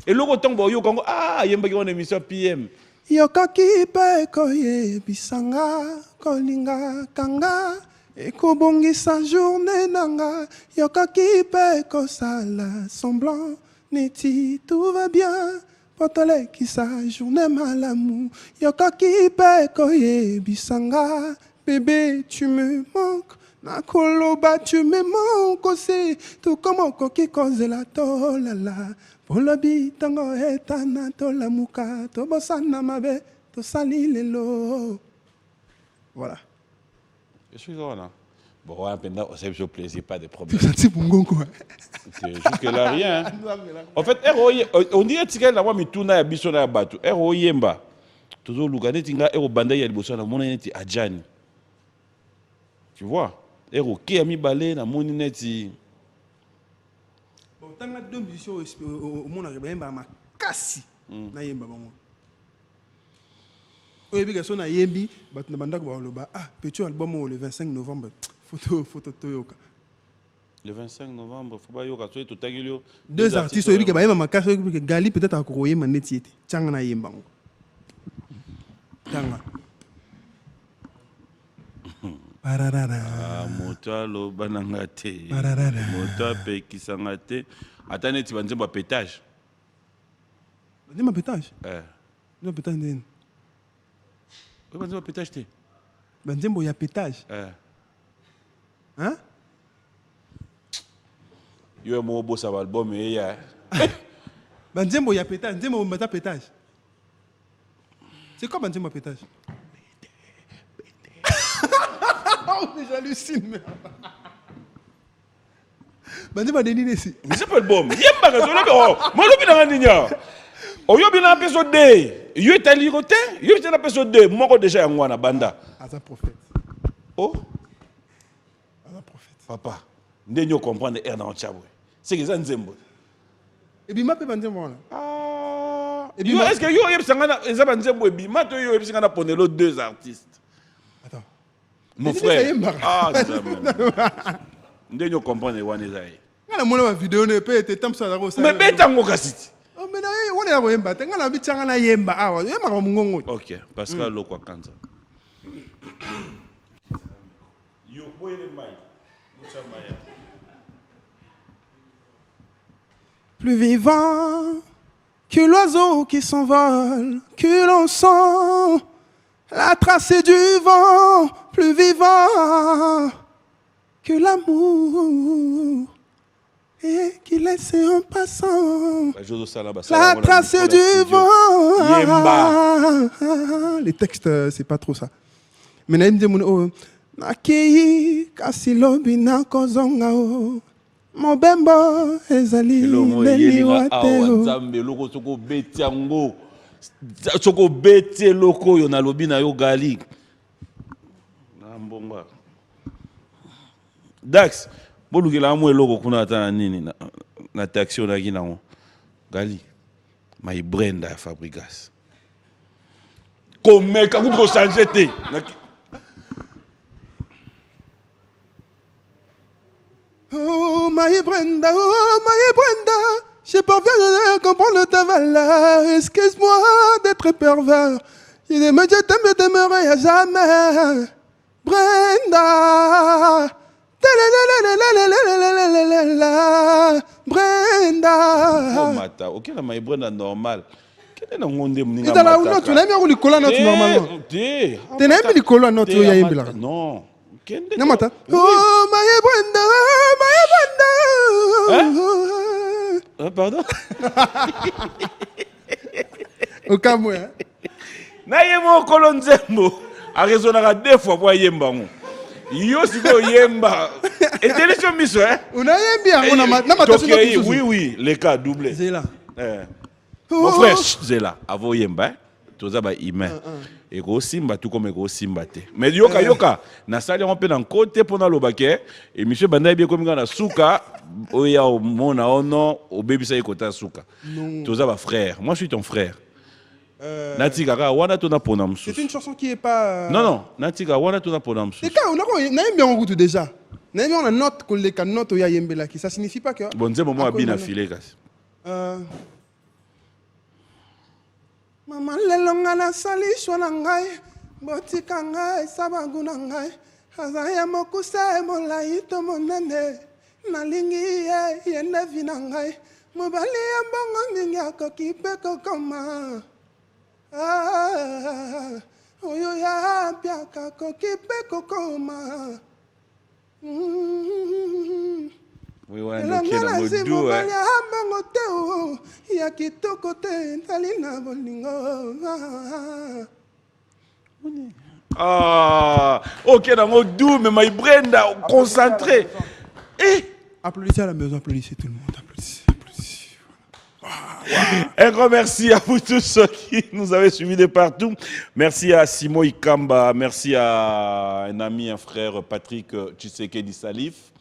Et le temps boyo Congo yemba ki on émission PM. Yokoki pe koye bisanga kolinga kanga ekobongisa journée nanga yokoki pe kosala semblant neti tout va bien potole ki sa journée malamu yokoki pe koye bisanga bébé tu me manques. Nakoloba, tu me manques aussi, tout comme un coquille cause la tolala. Pour le bitango etana tola muka, to bosana mabe, to sali lelo. Voilà. Je suis là. Bon, on s'est fait plaisir, pas de problème. C'est bon, quoi. Jusque-là, rien. En fait, on dirait que la voix mituna ya biso na batu. Ero yemba. Toujours lugane tinga ero banda ya liboso na mona neti ajani. Tu vois? Ero ki ami balé na moni neti. Bon, tant que deux musiciens au monde arrive yemba makasi na yemba bango. Oye bi gaso na yembi bat na banda ko loba petit album le 25 novembre photo toyoka. Le 25 novembre faut pas yoka so to tagilio. Deux artistes oye bi ba yemba makasi oye Gali peut-être akoye maneti ete. Tanga na yemba bango. Tanga. Moto aloba nanga te moto apekisanga te ata neti banzembo ya pétage banzembo ya pétage banzembo ya pétage ndeni banzembo ya pétage te banzembo ya pétage hein yo mo bossa ba album eya banzembo ya pétage nzembo mbata pétage c'est quoi banzembo ya pétage. J'hallucine. Bandi ba deni nesi. Mais c'est pas le bon. Yemba ka zolo be mo lo bina ninya. Oyo bina peso de. Yo etali rote, yo bina peso de moko déjà ya ngwana banda. Asa prophète. Oh. Asa prophète. Papa, ndenyo comprendre er na ochabwe. C'est que ça nzembo. Et bima pe banzembo là. Et puis est-ce que yo yebsanga na ezaba nzembo e bima to yo yebsanga na ponelo deux artistes. Attends. Mon frère. Ndenyo comprendre wana zai. Ngala mona ma vidéo ne pe te tam ça ko ça. Mais betango kasiti. Oh mais na wana ya ko yemba te ngala bitanga na yemba awa yemba ko mungongo. OK, Pascal Lokwa Kanza. Yo boyele mai. Musamaya. Plus vivant que l'oiseau qui s'envole, que l'on sent la tracée du vent, plus vivant que l'amour et qui laisse en passant la tracée du vent. Les textes, c'est pas trop ça. Mais naïm nakei kasilobi na kozonga o mobembo ezali leli wateo nzambe loko soko beti yango soko beti loko yo na lobi na yo Gali na mbonga Dax bolukela mo eloko kuna ata nini na taxi na kinango Gali my Brenda Fabregas komeka kutro changer te Oh, my Brenda, je parviens à comprendre ta valeur. Excuse-moi d'être pervers. Je t'aimerai à jamais. Brenda. Brenda. Oh, Mata. Ok, la my Brenda normal. Quel est le monde de Tu as la note, tu n'as mis le collant normalement. Tu n'as mis le collant note, tu as mis la. Non. Non, Mata. Oh, my Brenda, Pardon? Au Cameroun. Na yemo kolonzembo. A raison à 2 fois pour yemba. Yo si ko yemba. Et délicieux miso hein. On a yemba on a maintenant oui, les cas doublés. C'est là. Mon frère, c'est là. Avo yemba. Tout ça ba humain. Et go simba tout comme go simba te. Mais yoka na sali on peut dans côté pour na lobake et monsieur Banda bien comme na souka oya au mona ono au baby ça kota souka. Tout ça ba frère. Moi je suis ton frère. Natika wana tona ponam sou. C'est une chanson qui est pas Non, natika wana tona ponam sou. Et quand on a bien en route déjà. On a bien on note que les notes oya yembela qui ça signifie pas que bon c'est moment bien affilé kasi. Maman lelonga na sali shwana ngai botika ngai sabaguna ngai azaya mokusa mola ito monene nalingi yende vina ngai mobali ya mbongo mingi akoki pe kokoma oyo ya piaka akoki pe kokoma Oui, ouais, donc il y a un mot doux. Ah, ok, dans mon doux, mais my Brenda, concentré. Applaudissez à la maison, applaudissez tout le monde, applaudissez. Un grand merci à vous tous ceux qui nous avaient suivis de partout. Merci à Simon Ikamba, merci à un ami, un frère, Patrick Tshisekedi Salif.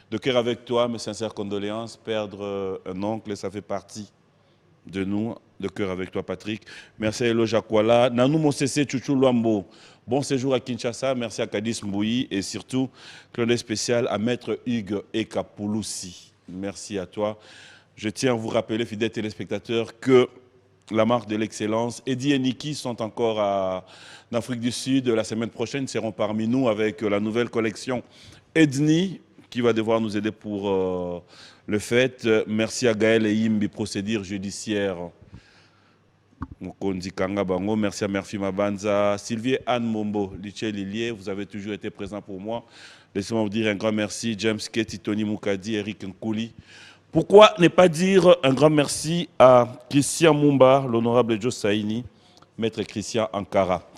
De cœur avec toi, mes sincères condoléances. Perdre un oncle, ça fait partie de nous. De cœur avec toi, Patrick. Merci à Elo Jakwala. Nanou Mosese Chouchou Luambo. Bon séjour à Kinshasa. Merci à Kadis Mbouyi. Et surtout, clin spécial à Maître Hugues Ekapouloussi. Merci à toi. Je tiens à vous rappeler, fidèles téléspectateurs, que la marque de l'excellence, Eddie et Niki sont encore en Afrique du Sud. La semaine prochaine, ils seront parmi nous avec la nouvelle collection Edni, qui va devoir nous aider pour le fait. Merci à Gaël et Yimbi, procédure judiciaire. Merci à Murphy Mabanza, Sylvie Anne Mombo, Liché Lilier, vous avez toujours été présents pour moi. Laissez-moi vous dire un grand merci. James Ketty, Tony Moukadi, Eric Nkouli. Pourquoi ne pas dire un grand merci à Christian Mumba, l'honorable Joe Saini, maître Christian Ankara.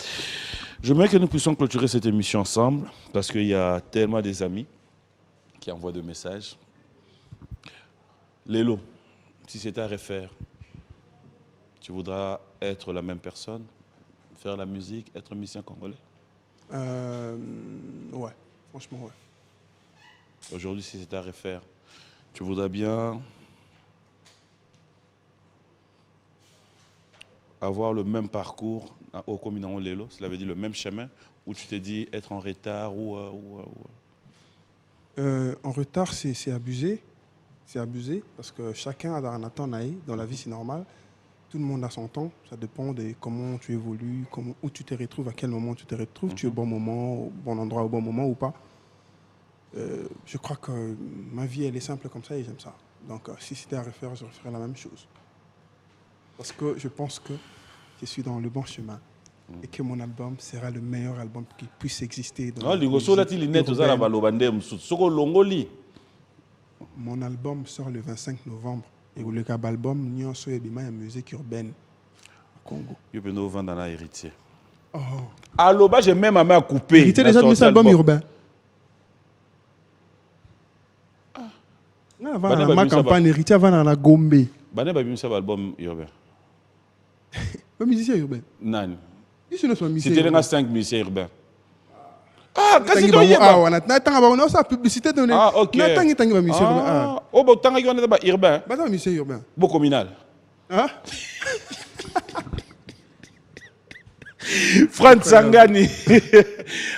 Je voudrais que nous puissions clôturer cette émission ensemble, parce qu'il y a tellement des amis qui envoie des messages. Lélo, si c'était à refaire, tu voudras être la même personne, faire la musique, être musicien congolais? Ouais, franchement, ouais. Aujourd'hui, si c'était à refaire, tu voudrais bien avoir le même parcours au communant Lélo, cela veut dire le même chemin, où tu t'es dit être en retard ou en retard, c'est abusé. C'est abusé parce que chacun a un temps dans la vie, c'est normal. Tout le monde a son temps. Ça dépend de comment tu évolues, où tu te retrouves, à quel moment tu te retrouves. Tu es au bon moment, au bon endroit, au bon moment ou pas. Je crois que ma vie, elle est simple comme ça et j'aime ça. Donc, si c'était à refaire, je referais la même chose. Parce que je pense que je suis dans le bon chemin. Et que mon album sera le meilleur album qui puisse exister. Mon album sort le 25 novembre. Et le album, nous sommes en musique urbaine au Congo. Je vais nous vendre dans l'héritier. Oh. Alors, j'ai même à main coupée. Héritier déjà de album urbain. Avant la campagne héritier, avant la Gombe. Bané ba bimisa album urbain. Le musicien urbain. Nani. C'était les 5 musiciens urbains. Ah, quasi tout y est. Ah, on a tant ça publicité donnée. Ah, ok. On a tant musicien urbain. Ah. Oh, bon, tant qu'on est là urbain. Bah, musicien urbain. Beau communal. Hein? Franz Sangani.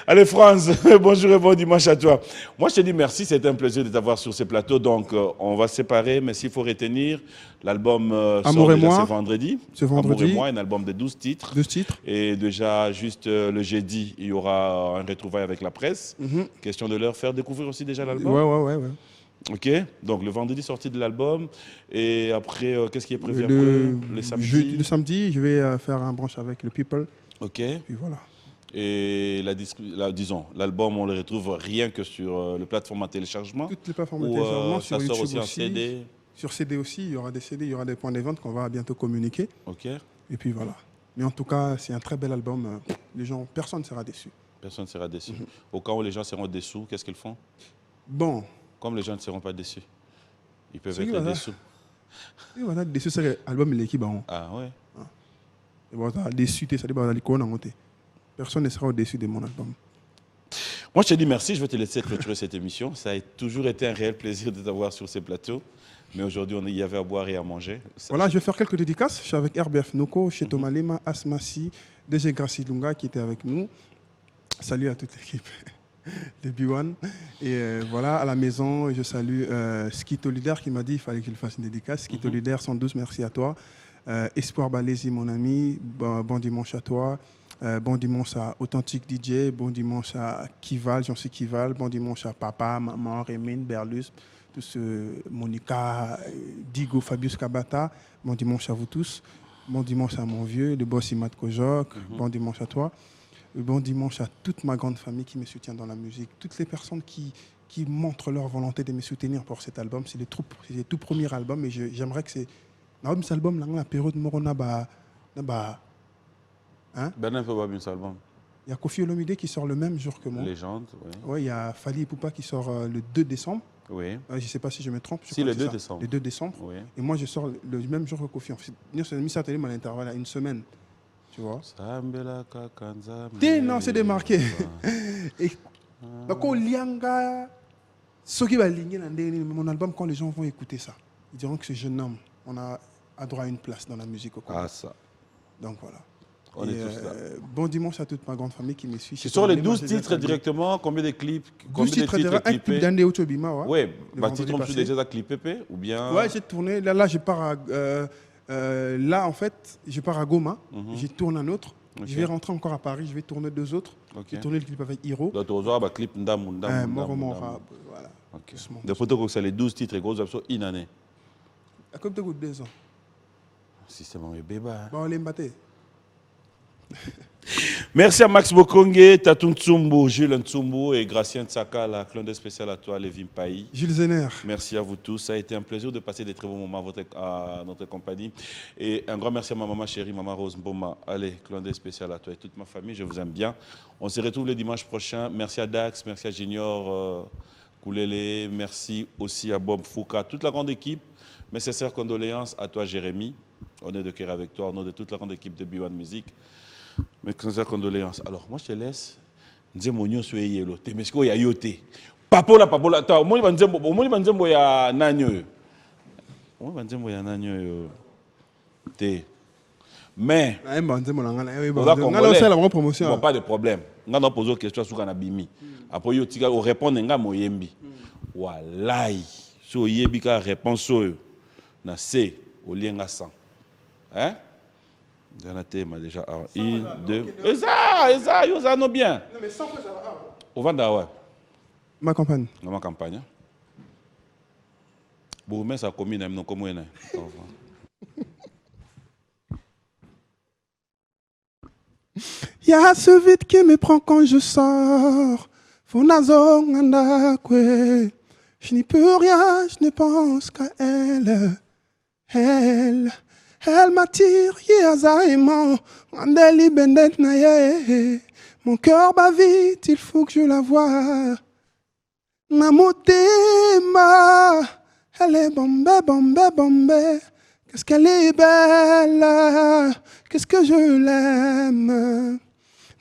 Allez, Franz, bonjour et bon dimanche à toi. Moi, je te dis merci, c'était un plaisir de t'avoir sur ce plateau. Donc, on va se séparer, mais s'il faut retenir, l'album sort déjà ce vendredi. Ce vendredi. Amour et moi, un album de 12 titres. 12 titres. Et déjà, juste le jeudi, il y aura un retrouvaille avec la presse. Question de leur faire découvrir aussi déjà l'album. Ouais. Ok, donc le vendredi sortie de l'album. Et après, qu'est-ce qui est prévu le samedi? Le samedi, je vais faire un branche avec le People. Ok. Puis voilà. Et disons, l'album, on le retrouve rien que sur le plateforme à téléchargement. Toutes les plateformes de téléchargement, sur ça YouTube sort aussi en CD. Sur CD aussi, il y aura des CD, il y aura des points de vente qu'on va bientôt communiquer. Ok. Et puis voilà. Mais en tout cas, c'est un très bel album. Les gens, personne ne sera déçu. Personne ne sera déçu. Au cas où les gens seront déçus, qu'est-ce qu'ils font? Bon. Comme les gens ne seront pas déçus, ils peuvent être déçus. Et voilà, déçu, c'est l'album il est qui bon. Ah ouais. Et voilà, déçu, c'est personne ne sera au-dessus de mon album. Moi, je te dis merci. Je vais te laisser clôturer cette émission. Ça a toujours été un réel plaisir de t'avoir sur ces plateaux. Mais aujourd'hui, il y avait à boire et à manger. Voilà, je vais faire quelques dédicaces. Je suis avec RBF Noko, chez Tomalema, Asmassi, DG Gracie Lunga qui était avec nous. Salut à toute l'équipe de B1. Et voilà, à la maison, je salue Skito Leader qui m'a dit qu'il fallait que je fasse une dédicace. Skito Leader 112, merci à toi. Espoir Balési, mon ami, bon dimanche à toi. Bon dimanche à Authentique DJ, bon dimanche à Kival, j'en suis Kival, bon dimanche à papa, maman, Rémine, Berlus, tous Monica, Digo, Fabius Kabata, bon dimanche à vous tous. Bon dimanche à mon vieux, le boss Imad Kojok, bon dimanche à toi. Bon dimanche à toute ma grande famille qui me soutient dans la musique, toutes les personnes qui montrent leur volonté de me soutenir pour cet album. C'est le tout premier album et j'aimerais que c'est... Dans cet album, la période Morona, hein? Ben un peu pas bien cet album. Il y a Kofi Olomide qui sort le même jour que moi. Légende, oui. Ouais, il y a Fali Poupa qui sort le 2 décembre. Oui. Je ne sais pas si je me trompe. Si, le 2 décembre. Le 2 décembre. Oui. Et moi, je sors le même jour que Kofi. C'est mis à l'intervalle à une semaine. Tu vois? Non, c'est démarqué. Et mon album, quand les gens vont écouter ça, ils diront que ce jeune homme, on a droit à une place dans la musique au Congo. Ah, ça. Donc voilà. On est tous là. Bon dimanche à toute ma grande famille qui me suit. Ce sont les 12 titres directement, combien de clips? 12 titres directement, un clip d'Andé Ochobima, ouais. Oui, bah, titre tu déjà clippé ou bien? Ouais, j'ai tourné. Là, je pars à... là, en fait, je pars à Goma. J'y tourne un autre. Okay. Je vais rentrer encore à Paris. Je vais tourner 2 autres. Okay. J'ai tourné le clip avec Hiro. Donc, tu vas clip Ndam. Voilà. Okay. Des photos comme ça, les 12 titres, gros absents, inanés. À comme de 2 ans. Système est bébé. Bon, on l'a battu. Merci à Max Bokongue, Tatoun Tsumbo, Jules Ntsumbo et Gracien Tsaka, la clin d'œil spécial à toi, Lévin Paï. Jules Zener. Merci à vous tous. Ça a été un plaisir de passer des très bons moments à notre compagnie. Et un grand merci à ma maman chérie, maman Rose Mboma. Allez, clin d'œil spécial à toi et toute ma famille. Je vous aime bien. On se retrouve le dimanche prochain. Merci à Dax, merci à Junior Koulele. Merci aussi à Bob Fouka, toute la grande équipe. Mes sincères condoléances à toi, Jérémy. On est de cœur avec toi, au nom de toute la grande équipe de B1 Music. Mes sincères condoléances. Alors, moi, je te laisse. Nzembo sur yelo. Te mesko ya yote. Papola. Ta, moi, nzembo ya nanyo. Moi, nzembo ya nanyo. Te. Mais. Bon, pas de problème. On a posé une question sur Kanabimi. Après, il faut répondre à Moyembi. Wallahi. Si vous avez une réponse, na C, au lien à 100. Hein? J'en ai déjà. 1, 2. Eza, yo ça non bien. Non mais 100 ça va. Au Vanda ouais. Ma campagne. Ma campagne. Bon mais ça commune non comme on y a ce vide qui me prend quand je sors. Fonazong andakwe. Je n'y peux rien, je ne pense qu'à elle. Elle m'attire, yazaïman, andeli bendet naye. Mon cœur bat vite, il faut que je la voie. Namotema, elle est bombée. Qu'est-ce qu'elle est belle, qu'est-ce que je l'aime.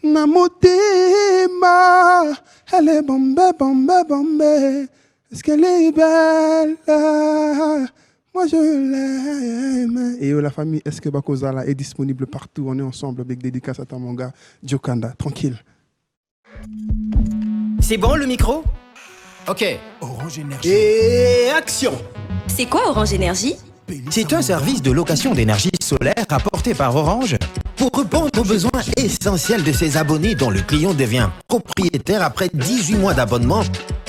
Namotema, elle est bombée. Est-ce qu'elle est belle? Moi je l'aime. Et la famille Est-ce que Bakozala est disponible partout. On est ensemble avec dédicace à ton mon gars Jokanda. Tranquille. C'est bon le micro? Ok. Orange Énergie. Et action! C'est quoi Orange Énergie? C'est un service de location d'énergie solaire apporté par Orange pour répondre aux besoins essentiels de ses abonnés dont le client devient propriétaire après 18 mois d'abonnement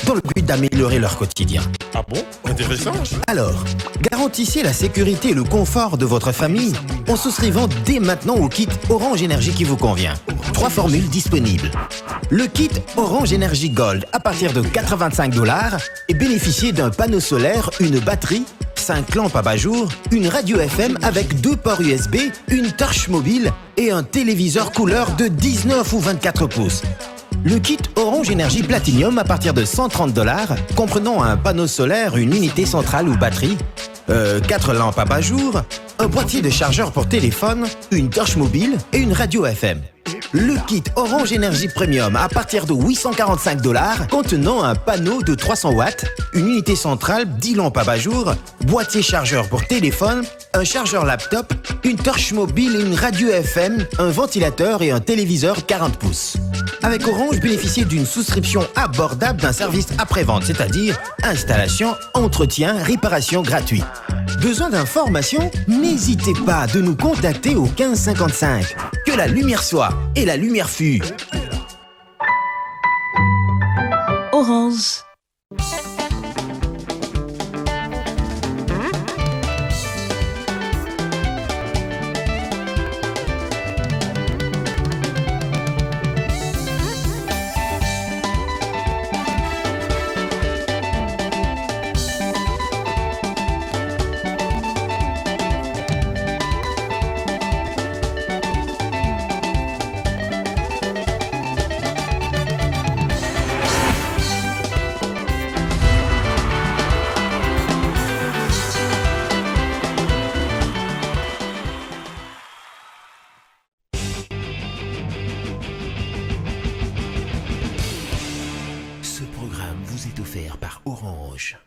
dans le but d'améliorer leur quotidien. Ah bon? Intéressant. Alors, garantissez la sécurité et le confort de votre famille en souscrivant dès maintenant au kit Orange Énergie qui vous convient. 3 formules disponibles. Le kit Orange Énergie Gold à partir de $85 et bénéficiez d'un panneau solaire, une batterie, 5 lampes à bas-jour, une radio FM avec 2 ports USB, une torche mobile et un téléviseur couleur de 19 ou 24 pouces. Le kit Orange Énergie Platinum à partir de $130, comprenant un panneau solaire, une unité centrale ou batterie, 4 lampes à bas-jour, un boîtier de chargeur pour téléphone, une torche mobile et une radio FM. Le kit Orange Énergie Premium à partir de $845, contenant un panneau de 300 watts, une unité centrale, 10 lampes à bas-jour, boîtier chargeur pour téléphone, un chargeur laptop, une torche mobile et une radio FM, un ventilateur et un téléviseur 40 pouces. Avec Orange, bénéficiez d'une souscription abordable d'un service après-vente, c'est-à-dire installation, entretien, réparation gratuit. Besoin d'informations? N'hésitez pas de nous contacter au 1555. Que la lumière soit et la lumière fut. Orange. Ce programme vous est offert par Orange.